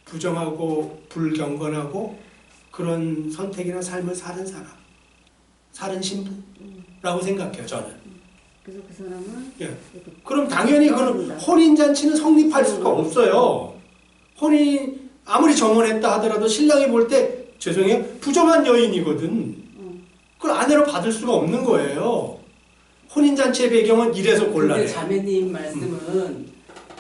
부정하고 불경건하고 그런 선택이나 삶을 사는 사람, 사는 신부라고 생각해요, 저는. 그래서 그 사람은 예. 그럼 당연히 그런 혼인잔치는 성립할 수가 없어요. 혼인 아무리 정혼했다 하더라도 신랑이 볼 때 죄송해요. 부정한 여인이거든. 그걸 아내로 받을 수가 없는 거예요. 혼인잔치의 배경은 이래서 근데 곤란해. 자매님 말씀은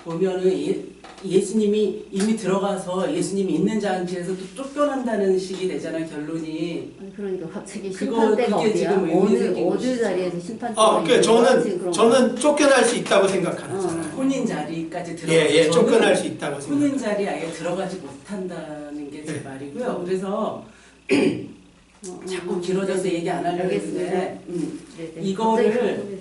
보면은 예수님이 이미 들어가서 예수님이 있는 잔치에서 또 쫓겨난다는 식이 되잖아요, 결론이. 아니, 그러니까 갑자기 그거 심판대가 그게 어디야? 지금 의미 어느 생긴 어느 것이지. 자리에서 심판대가 그러니까 있는 거야? 지금 그런 저는 쫓겨날 수 있다고 생각하는 사람. 혼인 자리까지 들어가서 예, 저는 쫓겨날 수 있다고 혼인 생각. 자리에 아예 들어가지 못한다는 게 제 네. 말이고요. 그래서 자꾸 길어져서 얘기 안 하려고 알겠습니다. 했는데 네, 네. 이거를 갑자기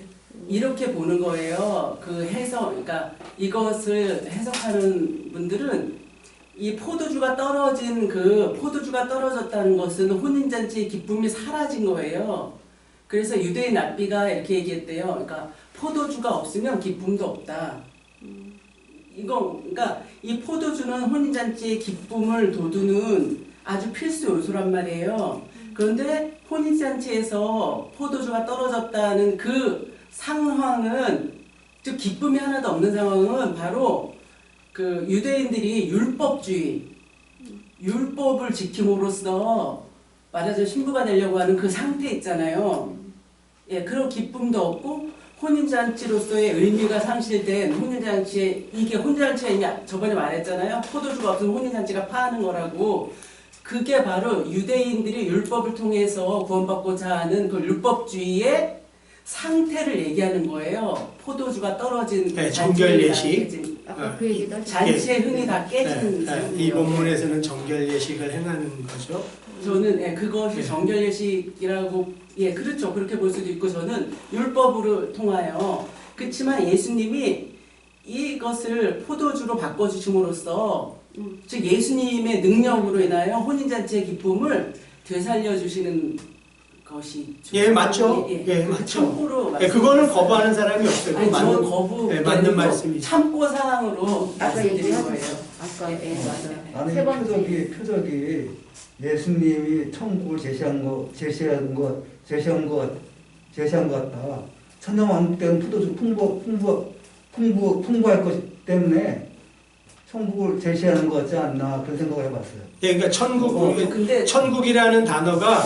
이렇게 보는 거예요. 그 해석, 그러니까 이것을 해석하는 분들은 이 포도주가 떨어졌다는 것은 혼인잔치의 기쁨이 사라진 거예요. 그래서 유대인 랍비가 이렇게 얘기했대요. 그러니까 포도주가 없으면 기쁨도 없다. 그러니까 이 포도주는 혼인잔치의 기쁨을 돋우는 아주 필수 요소란 말이에요. 그런데 혼인잔치에서 포도주가 떨어졌다는 그 상황은, 즉 기쁨이 하나도 없는 상황은 바로 그 유대인들이 율법을 지킴으로써 말하자면 신부가 되려고 하는 그 상태 있잖아요. 예, 그런 기쁨도 없고 혼인잔치로서의 의미가 상실된 혼인잔치에, 이게 혼인잔치가 이미 저번에 말했잖아요. 포도주가 없으면 혼인잔치가 파하는 거라고. 그게 바로 유대인들이 율법을 통해서 구원받고자 하는 그 율법주의의 상태를 얘기하는 거예요. 포도주가 떨어진 네, 정결 예식. 잔치의 아까 그 얘기도 하셨죠. 잔치의 흥이 다 깨지는 이 본문에서는 정결 예식을 행하는 거죠. 저는 그것이 정결 예식이라고, 그렇죠. 그렇게 볼 수도 있고, 저는 율법으로 통하여. 그렇지만 예수님이 이것을 포도주로 바꿔주심으로써, 즉 예수님의 능력으로 인하여 혼인잔치의 기쁨을 되살려 주시는 것이. 예, 맞죠. 맞죠. 참고로. 그거는 거부하는 사람이 없어요. 아니, 맞는, 저는 거부. 맞는 말씀이죠. 참고 사항으로 아까 말씀드린 얘기하셨죠. 거예요. 아까 맞아요. 아니 세 번째. 표적이 예수님이 천국을 제시한 것 같다. 천년왕국 때는 포도주 풍부할 것 때문에 천국을 제시하는 것 같지 않나 그런 생각을 해봤어요. 예, 그러니까 근데 천국이라는 단어가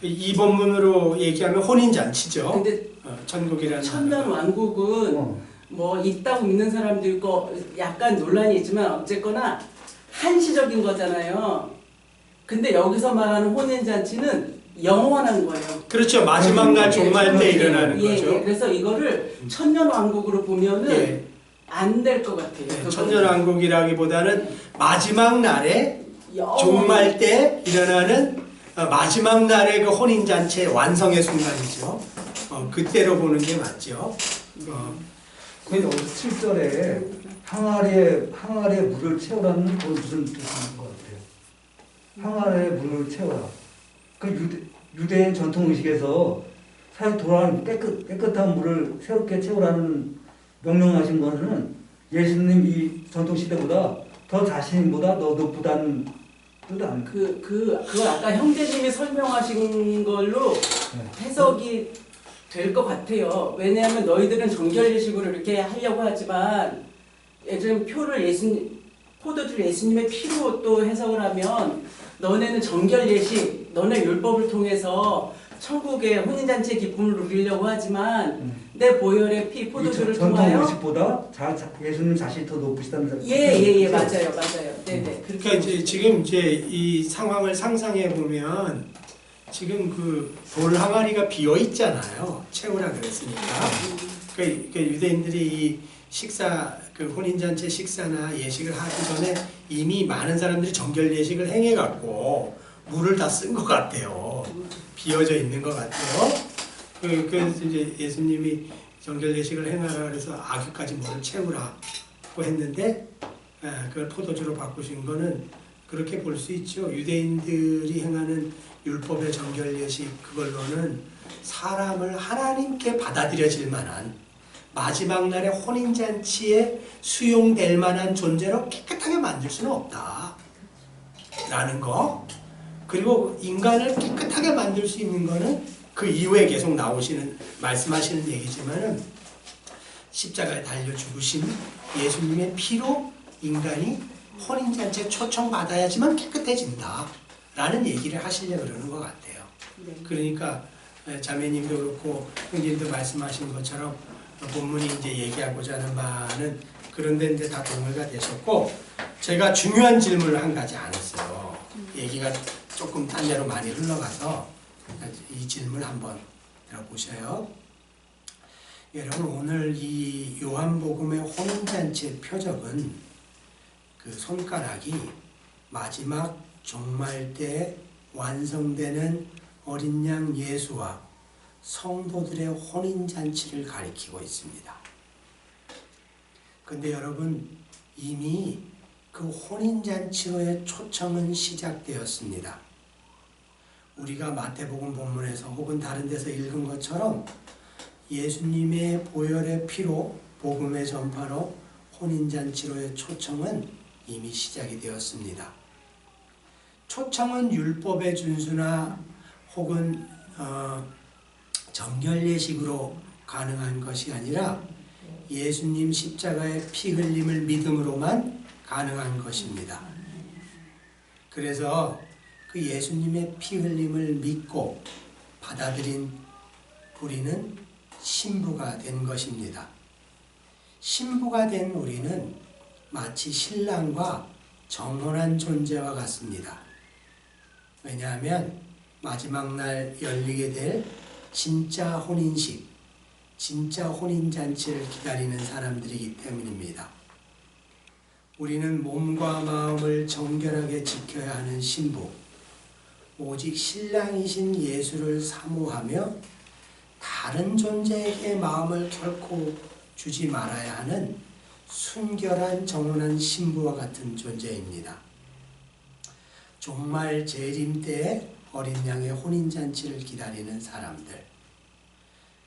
이 본문으로 얘기하면 혼인잔치죠. 근데 천국이라는 천년 단어가. 왕국은 뭐 있다고 믿는 사람도 있고 약간 논란이 있지만 어쨌거나 한시적인 거잖아요. 근데 여기서 말하는 혼인잔치는 영원한 거예요. 그렇죠. 마지막 날 종말 때 일어나는 거죠. 그래서 이거를 천년 왕국으로 보면은 예. 안 될 것 같아요. 네, 천년왕국이라기보다는 마지막 날에 종말 때 일어나는 마지막 날의 그 혼인잔치의 완성의 순간이죠. 그때로 보는 게 맞죠. 그래서 7절에 항아리에 물을 채우라는 건 무슨 뜻인 것 같아요? 항아리에 물을 채워라. 그 유대인 전통 의식에서 사용 돌아가는 깨끗한 물을 새롭게 채우라는 명령하신 것은 예수님 이 전통 시대보다 더 자신보다 더 높다는 뜻 아닙니까? 그거 아까 형제님이 설명하신 걸로 해석이 될 것 같아요. 왜냐하면 너희들은 정결예식으로 이렇게 하려고 하지만 예전 포도주를 예수님의 피로 또 해석을 하면 너네는 정결예식, 너네 율법을 통해서 천국의 혼인잔치의 기쁨을 누리려고 하지만 내 보혈의 피 포도주를 전통 통하여 의식보다 예수님 자신이 더 높으시다는 예 맞아요. 네네. 그러니까 이제 지금 이 상황을 상상해 보면 지금 그 돌 항아리가 비어 있잖아요. 채우라 그랬으니까. 그러니까 유대인들이 이 그 혼인잔치 식사나 예식을 하기 전에 이미 많은 사람들이 정결 예식을 행해 갖고 물을 다 쓴 것 같아요. 비어져 있는 것 같아요. 그래서 이제 예수님이 정결 예식을 행하라 그래서 아귀까지 물을 채우라고 했는데 그걸 포도주로 바꾸신 거는 그렇게 볼 수 있죠. 유대인들이 행하는 율법의 정결 예식 그걸로는 사람을 하나님께 받아들여질 만한 마지막 날의 혼인잔치에 수용될 만한 존재로 깨끗하게 만들 수는 없다 라는 거. 그리고 인간을 깨끗하게 만들 수 있는 거는 그 이후에 계속 말씀하시는 얘기지만은 십자가에 달려 죽으신 예수님의 피로 인간이 혼인잔치에 초청받아야지만 깨끗해진다 라는 얘기를 하시려고 그러는 것 같아요. 네. 그러니까 자매님도 그렇고 형님도 말씀하신 것처럼 본문이 이제 얘기하고자 하는 바는 그런데 이제 다 동의가 되셨고, 제가 중요한 질문을 한 가지 안 했어요. 얘기가 조금 딴 데로 많이 흘러가서 이 질문 한번 들어보셔요. 여러분, 오늘 이 요한복음의 혼인잔치의 표적은 그 손가락이 마지막 종말 때 완성되는 어린 양 예수와 성도들의 혼인잔치를 가리키고 있습니다. 근데 여러분, 이미 그 혼인잔치로의 초청은 시작되었습니다. 우리가 마태복음 본문에서 혹은 다른 데서 읽은 것처럼 예수님의 보혈의 피로 복음의 전파로 혼인잔치로의 초청은 이미 시작이 되었습니다. 초청은 율법의 준수나 혹은 정결 예식으로 가능한 것이 아니라 예수님 십자가의 피 흘림을 믿음으로만 가능한 것입니다. 그래서 그 예수님의 피 흘림을 믿고 받아들인 우리는 신부가 된 것입니다. 신부가 된 우리는 마치 신랑과 정혼한 존재와 같습니다. 왜냐하면 마지막 날 열리게 될 진짜 혼인식, 진짜 혼인잔치를 기다리는 사람들이기 때문입니다. 우리는 몸과 마음을 정결하게 지켜야 하는 신부, 오직 신랑이신 예수를 사모하며 다른 존재에게 마음을 결코 주지 말아야 하는 순결한 정혼한 신부와 같은 존재입니다. 종말 재림 때에 어린 양의 혼인잔치를 기다리는 사람들,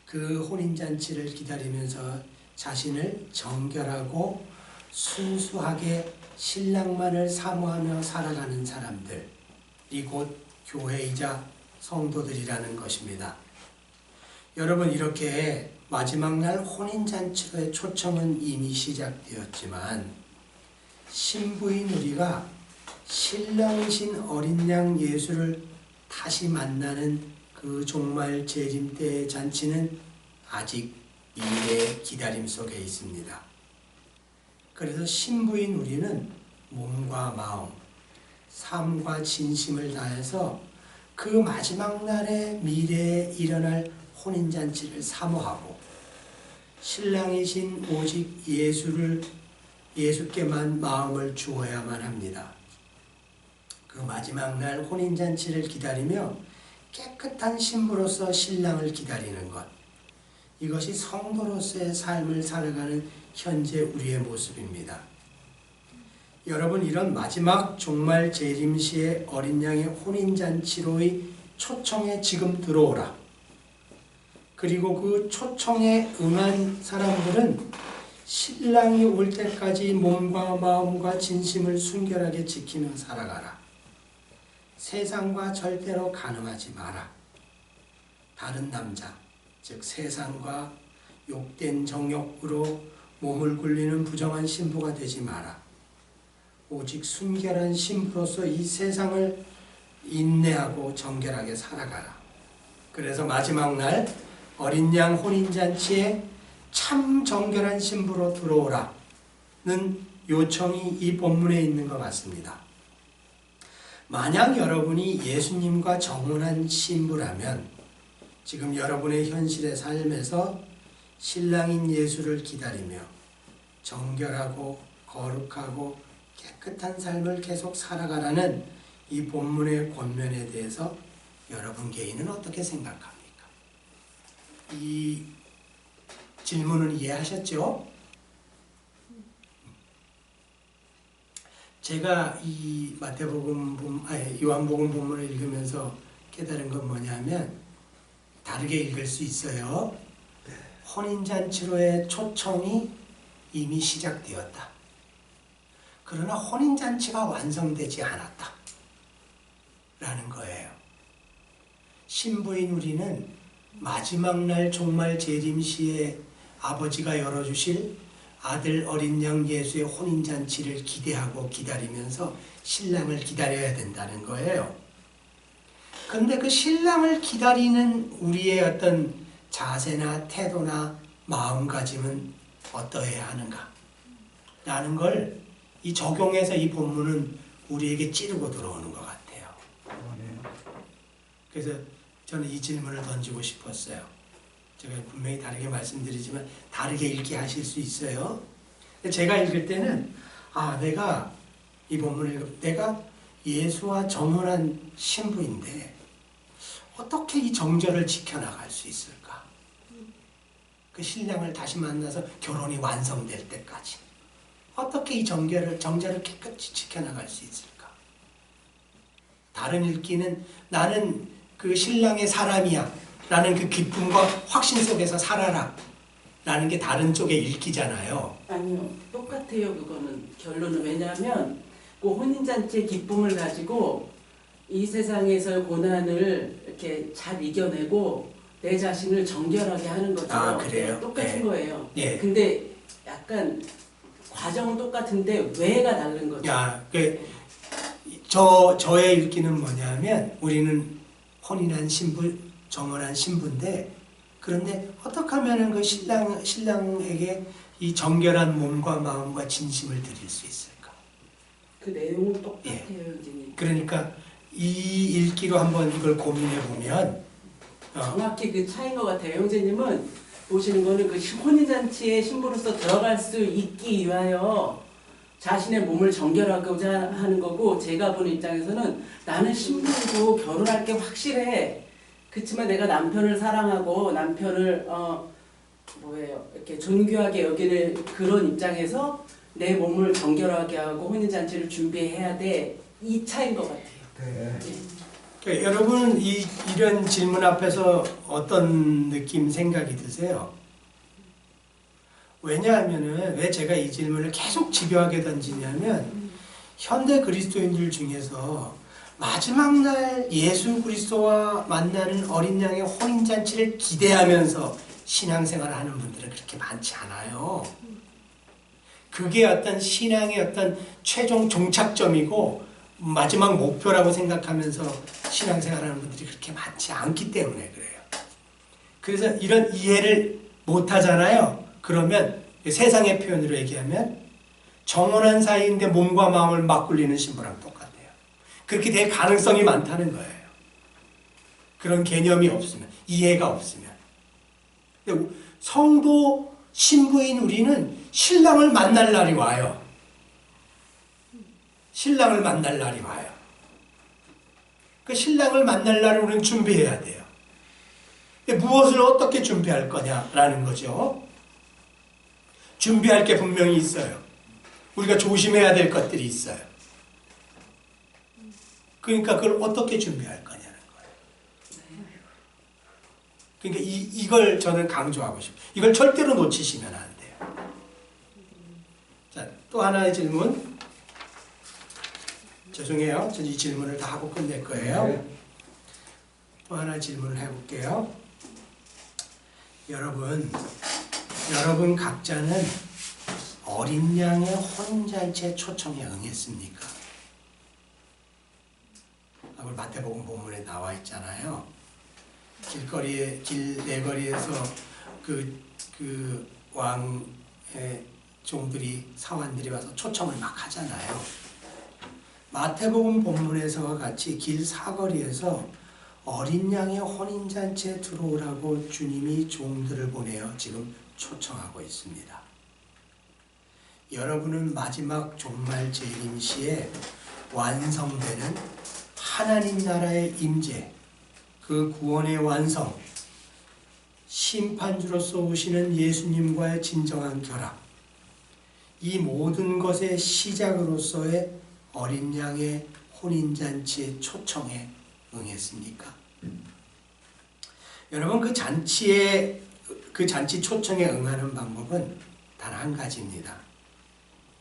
그 혼인잔치를 기다리면서 자신을 정결하고 순수하게 신랑만을 사모하며 살아가는 사람들이 곧 교회이자 성도들이라는 것입니다. 여러분, 이렇게 마지막 날 혼인잔치로의 초청은 이미 시작되었지만 신부인 우리가 신랑이신 어린 양 예수를 다시 만나는 그 종말 재림 때의 잔치는 아직 미래의 기다림 속에 있습니다. 그래서 신부인 우리는 몸과 마음, 삶과 진심을 다해서 그 마지막 날의 미래에 일어날 혼인잔치를 사모하고 신랑이신 오직 예수께만 마음을 주어야만 합니다. 그 마지막 날 혼인잔치를 기다리며 깨끗한 신부로서 신랑을 기다리는 것, 이것이 성도로서의 삶을 살아가는 현재 우리의 모습입니다. 여러분, 이런 마지막 종말 재림시의 어린 양의 혼인잔치로의 초청에 지금 들어오라. 그리고 그 초청에 응한 사람들은 신랑이 올 때까지 몸과 마음과 진심을 순결하게 지키며 살아가라. 세상과 절대로 간음하지 마라. 다른 남자, 즉 세상과 욕된 정욕으로 몸을 굴리는 부정한 신부가 되지 마라. 오직 순결한 신부로서 이 세상을 인내하고 정결하게 살아가라. 그래서 마지막 날 어린 양 혼인잔치에 참 정결한 신부로 들어오라는 요청이 이 본문에 있는 것 같습니다. 만약 여러분이 예수님과 정혼한 신부라면 지금 여러분의 현실의 삶에서 신랑인 예수를 기다리며 정결하고 거룩하고 깨끗한 삶을 계속 살아가라는 이 본문의 권면에 대해서 여러분 개인은 어떻게 생각합니까? 이 질문을 이해하셨죠? 제가 이 요한복음 본문을 읽으면서 깨달은 건 뭐냐면 다르게 읽을 수 있어요. 혼인잔치로의 초청이 이미 시작되었다. 그러나 혼인잔치가 완성되지 않았다. 라는 거예요. 신부인 우리는 마지막 날 종말 재림시에 아버지가 열어주실 아들 어린 양 예수의 혼인잔치를 기대하고 기다리면서 신랑을 기다려야 된다는 거예요. 근데 그 신랑을 기다리는 우리의 어떤 자세나 태도나 마음가짐은 어떠해야 하는가? 라는 걸 이 적용해서 이 본문은 우리에게 찌르고 들어오는 것 같아요. 그래서 저는 이 질문을 던지고 싶었어요. 제가 분명히 다르게 말씀드리지만 다르게 읽게 하실 수 있어요. 제가 읽을 때는 내가 이 본문을 읽을 때 내가 예수와 정혼한 신부인데 어떻게 이 정절을 지켜나갈 수 있을까? 그 신랑을 다시 만나서 결혼이 완성될 때까지 어떻게 이 정절을 깨끗이 지켜나갈 수 있을까? 다른 읽기는 나는 그 신랑의 사람이야 라는 그 기쁨과 확신 속에서 살아라 라는 게 다른 쪽에 읽기잖아요. 아니요, 똑같아요. 그거는 결론은. 왜냐하면 그 혼인잔치의 기쁨을 가지고 이 세상에서의 고난을 이렇게 잘 이겨내고 내 자신을 정결하게 하는 거죠. 그래요? 똑같은 네. 거예요. 예. 근데 약간 과정은 똑같은데 왜가 다른 거죠. 저의 읽기는 뭐냐면 우리는 혼인한 신부, 정혼한 신부인데 그런데 어떻게 하면 그 신랑에게 이 정결한 몸과 마음과 진심을 드릴 수 있을까? 그 내용은 똑같아요, 형제님. 그러니까 이 읽기로 한번 이걸 고민해 보면 정확히 그 차이인 것 같아요. 형제님은 보시는 거는 그 혼인잔치에 신부로서 들어갈 수 있기 위하여 자신의 몸을 정결하고자 하는 거고, 제가 보는 입장에서는 나는 신부이고 결혼할 게 확실해. 그렇지만 내가 남편을 사랑하고 남편을 이렇게 존귀하게 여기는 그런 입장에서 내 몸을 정결하게 하고 혼인잔치를 준비해야 돼. 이 차이인 것 같아요. 네. 그러니까 여러분 이런 질문 앞에서 어떤 느낌 생각이 드세요? 왜냐하면은 왜 제가 이 질문을 계속 집요하게 던지냐면 현대 그리스도인들 중에서 마지막 날 예수 그리스도와 만나는 어린 양의 혼인잔치를 기대하면서 신앙생활을 하는 분들은 그렇게 많지 않아요. 그게 어떤 신앙의 어떤 최종 종착점이고 마지막 목표라고 생각하면서 신앙생활하는 분들이 그렇게 많지 않기 때문에 그래요. 그래서 이런 이해를 못하잖아요. 그러면 세상의 표현으로 얘기하면 정혼한 사이인데 몸과 마음을 막 굴리는 신부랑 똑같아요. 그렇게 될 가능성이 많다는 거예요. 그런 개념이 없으면, 이해가 없으면. 근데 성도 신부인 우리는 신랑을 만날 날이 와요. 신랑을 만날 날이 와요. 그 신랑을 만날 날을 우리는 준비해야 돼요. 근데 무엇을 어떻게 준비할 거냐라는 거죠. 준비할 게 분명히 있어요. 우리가 조심해야 될 것들이 있어요. 그러니까 그걸 어떻게 준비할 거냐는 거예요. 그러니까 이걸 저는 강조하고 싶어요. 이걸 절대로 놓치시면 안 돼요. 자, 또 하나의 질문. 죄송해요. 전 이 질문을 다 하고 끝낼 거예요. 네. 또 하나 질문을 해볼게요. 여러분 각자는 어린 양의 혼인잔치의 초청에 응했습니까? 오늘 마태복음 본문에 나와 있잖아요. 길 내거리에서 그 왕의 종들이 사환들이 와서 초청을 막 하잖아요. 마태복음 본문에서와 같이 길 사거리에서 어린 양의 혼인잔치에 들어오라고 주님이 종들을 보내어 지금 초청하고 있습니다. 여러분은 마지막 종말 재림 시에 완성되는 하나님 나라의 임재, 그 구원의 완성, 심판주로서 오시는 예수님과의 진정한 결합, 이 모든 것의 시작으로서의 어린 양의 혼인잔치의 초청에 응했습니까? 여러분 그 잔치 초청에 응하는 방법은 단 한 가지입니다.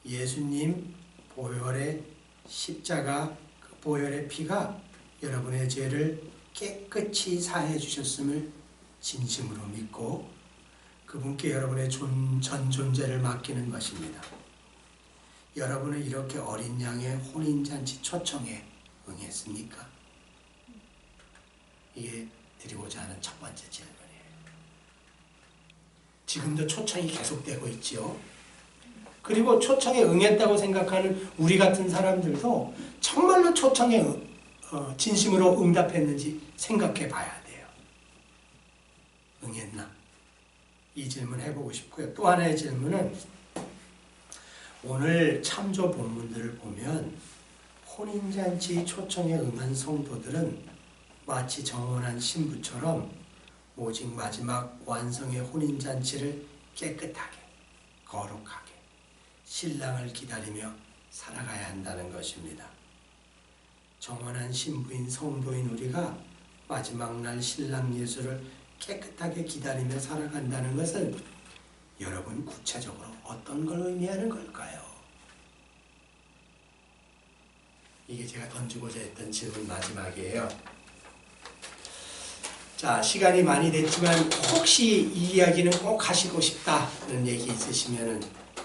예수님 보혈의 십자가, 그 보혈의 피가 여러분의 죄를 깨끗이 사해 주셨음을 진심으로 믿고 그분께 여러분의 전 존재를 맡기는 것입니다. 여러분은 이렇게 어린 양의 혼인잔치 초청에 응했습니까? 이게 드리고자 하는 첫 번째 질문이에요. 지금도 초청이 계속되고 있지요. 그리고 초청에 응했다고 생각하는 우리 같은 사람들도 정말로 초청에 진심으로 응답했는지 생각해 봐야 돼요. 응했나? 이 질문 해보고 싶고요. 또 하나의 질문은 오늘 참조 본문들을 보면 혼인잔치 초청에 응한 성도들은 마치 정혼한 신부처럼 오직 마지막 완성의 혼인잔치를 깨끗하게, 거룩하게 신랑을 기다리며 살아가야 한다는 것입니다. 정혼한 신부인 성도인 우리가 마지막 날 신랑 예수를 깨끗하게 기다리며 살아간다는 것은 여러분 구체적으로 어떤 걸 의미하는 걸까요? 이게 제가 던지고자 했던 질문 마지막이에요. 자, 시간이 많이 됐지만 혹시 이 이야기는 꼭 하시고 싶다는 얘기 있으시면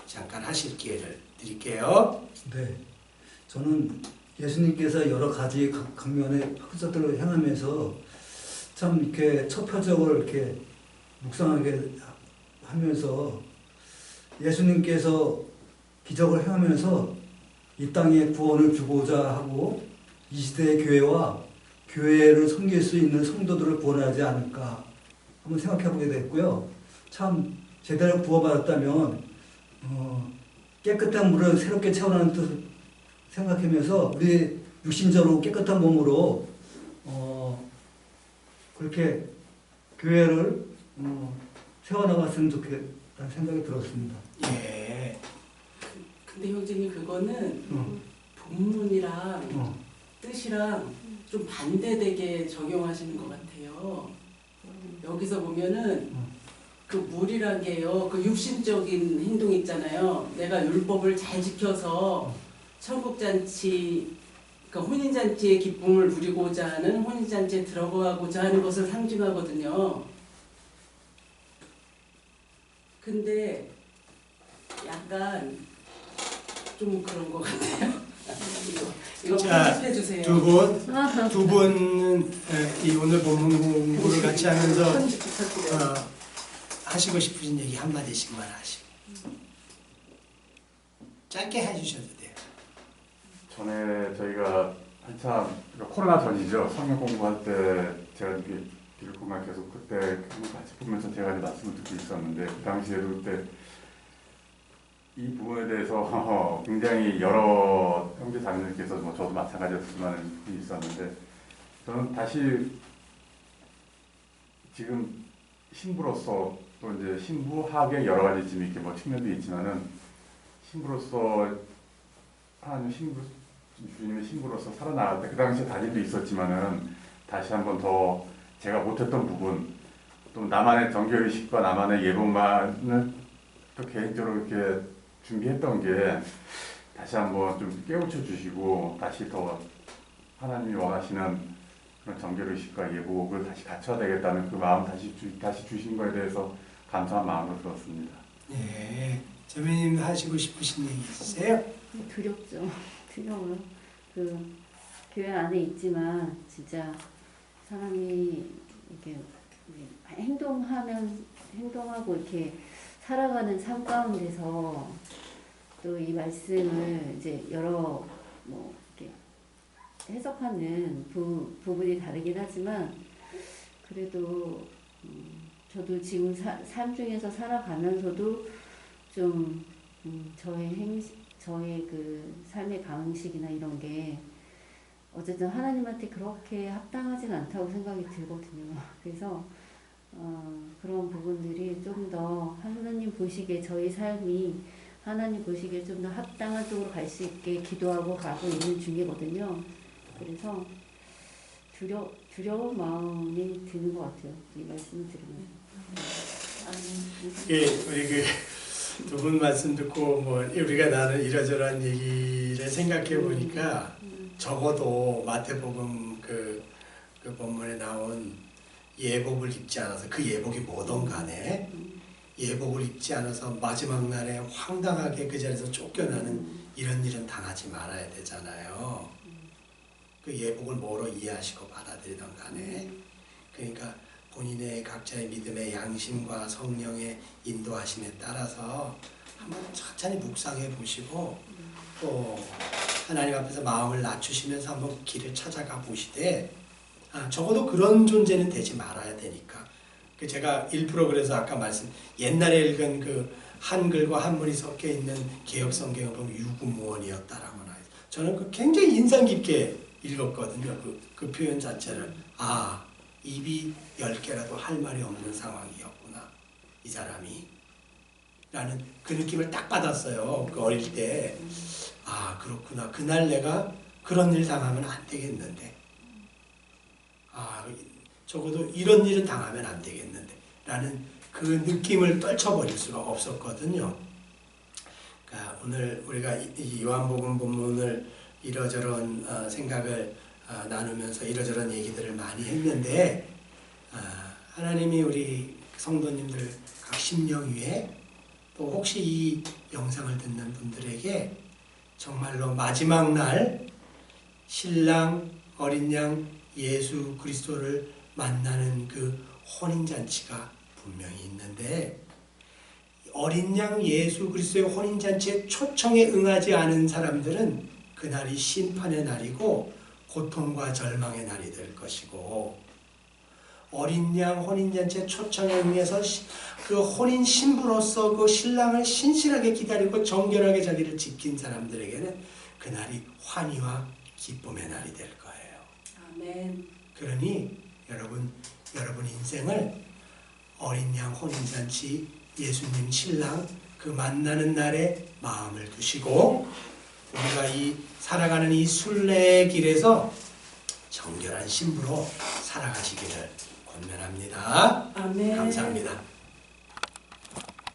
잠깐 하실 기회를 드릴게요. 네, 저는 예수님께서 여러 가지 강면의 표적들을 행하면서 참 이렇게 첫 표적을 이렇게 묵상하게 하면서 예수님께서 기적을 행하면서 이 땅에 구원을 주고자 하고 이 시대의 교회와 교회를 섬길 수 있는 성도들을 구원하지 않을까 한번 생각해 보게 됐고요. 참 제대로 구원받았다면 깨끗한 물을 새롭게 채워나는 뜻을 생각하면서 우리 육신적으로 깨끗한 몸으로 그렇게 교회를 세워나갔으면 좋겠다는 생각이 들었습니다. 예. 근데 형제님 그거는 본문이랑 뜻이랑 좀 반대되게 적용하시는 것 같아요. 여기서 보면은 그 물이란 게요, 그 육신적인 행동 있잖아요. 내가 율법을 잘 지켜서 천국잔치, 그러니까 혼인잔치의 기쁨을 누리고자 하는, 혼인잔치에 들어가고자 하는 것을 상징하거든요. 근데 약간 좀 그런 것 같아요. 이거 자, 편집해 주세요. 두 분은 이 오늘 본문 공부를 같이 하면서 편집 부탁드려요. 하시고 싶으신 얘기 한마디씩만 하시고 짧게 해주셔도 돼요. 전에 저희가 한참 코로나 전이죠. 성경 공부할 때 제가 이렇게 읽고만 계속 그때 같이 보면서 제가 말씀을 듣고 있었는데 그 당시에도 그때 이 부분에 대해서 굉장히 여러 형제 자매들께서 뭐 저도 마찬가지였지만 있었는데 저는 다시 지금 신부로서 또 이제 신부학의 여러 가지 지금 이렇게 뭐 측면도 있지만은 신부로서 하나님 신부 주님의 신부로서 살아나갈 때 그 당시에 다짐도 있었지만은 다시 한번 더 제가 못했던 부분 또 나만의 정결의식과 나만의 예복만을 또 개인적으로 이렇게 준비했던 게 다시 한번 좀 깨우쳐 주시고 다시 더 하나님이 원하시는 그런 정결의식과 예복을 다시 갖춰야 되겠다는 그 마음 다시 주신 거에 대해서 감사한 마음으로 들었습니다. 네, 자매님 하시고 싶으신 얘기 있으세요? 두렵죠. 두려워요. 그 교회 안에 있지만 진짜 사람이 이렇게 행동하고 이렇게 살아가는 삶 가운데서 또 이 말씀을 이제 여러 뭐 이렇게 해석하는 부분이 다르긴 하지만 그래도 저도 지금 삶 중에서 살아가면서도 좀 저의 그 삶의 방식이나 이런 게 어쨌든 하나님한테 그렇게 합당하진 않다고 생각이 들거든요. 그래서 그런 부분들이 좀 더 하나님 보시기에 저희 삶이 하나님 보시기에 좀 더 합당한 쪽으로 갈 수 있게 기도하고 가고 있는 중이거든요. 그래서 두려운 마음이 드는 것 같아요. 이 말씀을 들으면. 우리 두 분 말씀 듣고 뭐 우리가 나는 이러저러한 얘기를 생각해 보니까 적어도 마태복음 그 본문에 나온 예복을 입지 않아서 그 예복이 뭐든 간에 예복을 입지 않아서 마지막 날에 황당하게 그 자리에서 쫓겨나는 이런 일은 당하지 말아야 되잖아요. 그 예복을 뭐로 이해하시고 받아들이던 간에 그러니까 본인의 각자의 믿음의 양심과 성령의 인도하심에 따라서 한번 천천히 묵상해 보시고 또 하나님 앞에서 마음을 낮추시면서 한번 길을 찾아가 보시되 적어도 그런 존재는 되지 말아야 되니까. 제가 일부러 그래서 아까 옛날에 읽은 그 한글과 한문이 섞여 있는 개역 성경을 보면 유구무원이었다라고 나와요. 저는 그 굉장히 인상 깊게 읽었거든요. 그 표현 자체를. 입이 10개라도 할 말이 없는 상황이었구나. 이 사람이. 라는 그 느낌을 딱 받았어요. 그 어릴 때. 그렇구나. 그날 내가 그런 일 당하면 안 되겠는데. 적어도 이런 일은 당하면 안 되겠는데. 라는 그 느낌을 떨쳐버릴 수가 없었거든요. 그러니까 오늘 우리가 이 요한복음 본문을 이러저런 생각을 나누면서 이러저런 얘기들을 많이 했는데 하나님이 우리 성도님들 각 심령 위에 또 혹시 이 영상을 듣는 분들에게 정말로 마지막 날 신랑 어린 양 예수 그리스도를 만나는 그 혼인잔치가 분명히 있는데 어린 양 예수 그리스도의 혼인잔치의 초청에 응하지 않은 사람들은 그날이 심판의 날이고 고통과 절망의 날이 될 것이고 어린 양 혼인잔치의 초청에 응해서 그 혼인 신부로서 그 신랑을 신실하게 기다리고 정결하게 자기를 지킨 사람들에게는 그날이 환희와 기쁨의 날이 될 거예요. 아멘. 그러니 여러분 인생을 어린 양 혼인잔치 예수님 신랑 그 만나는 날에 마음을 두시고 우리가 이 살아가는 이 순례의 길에서 정결한 신부로 살아가시기를 권면합니다. 아멘. 감사합니다.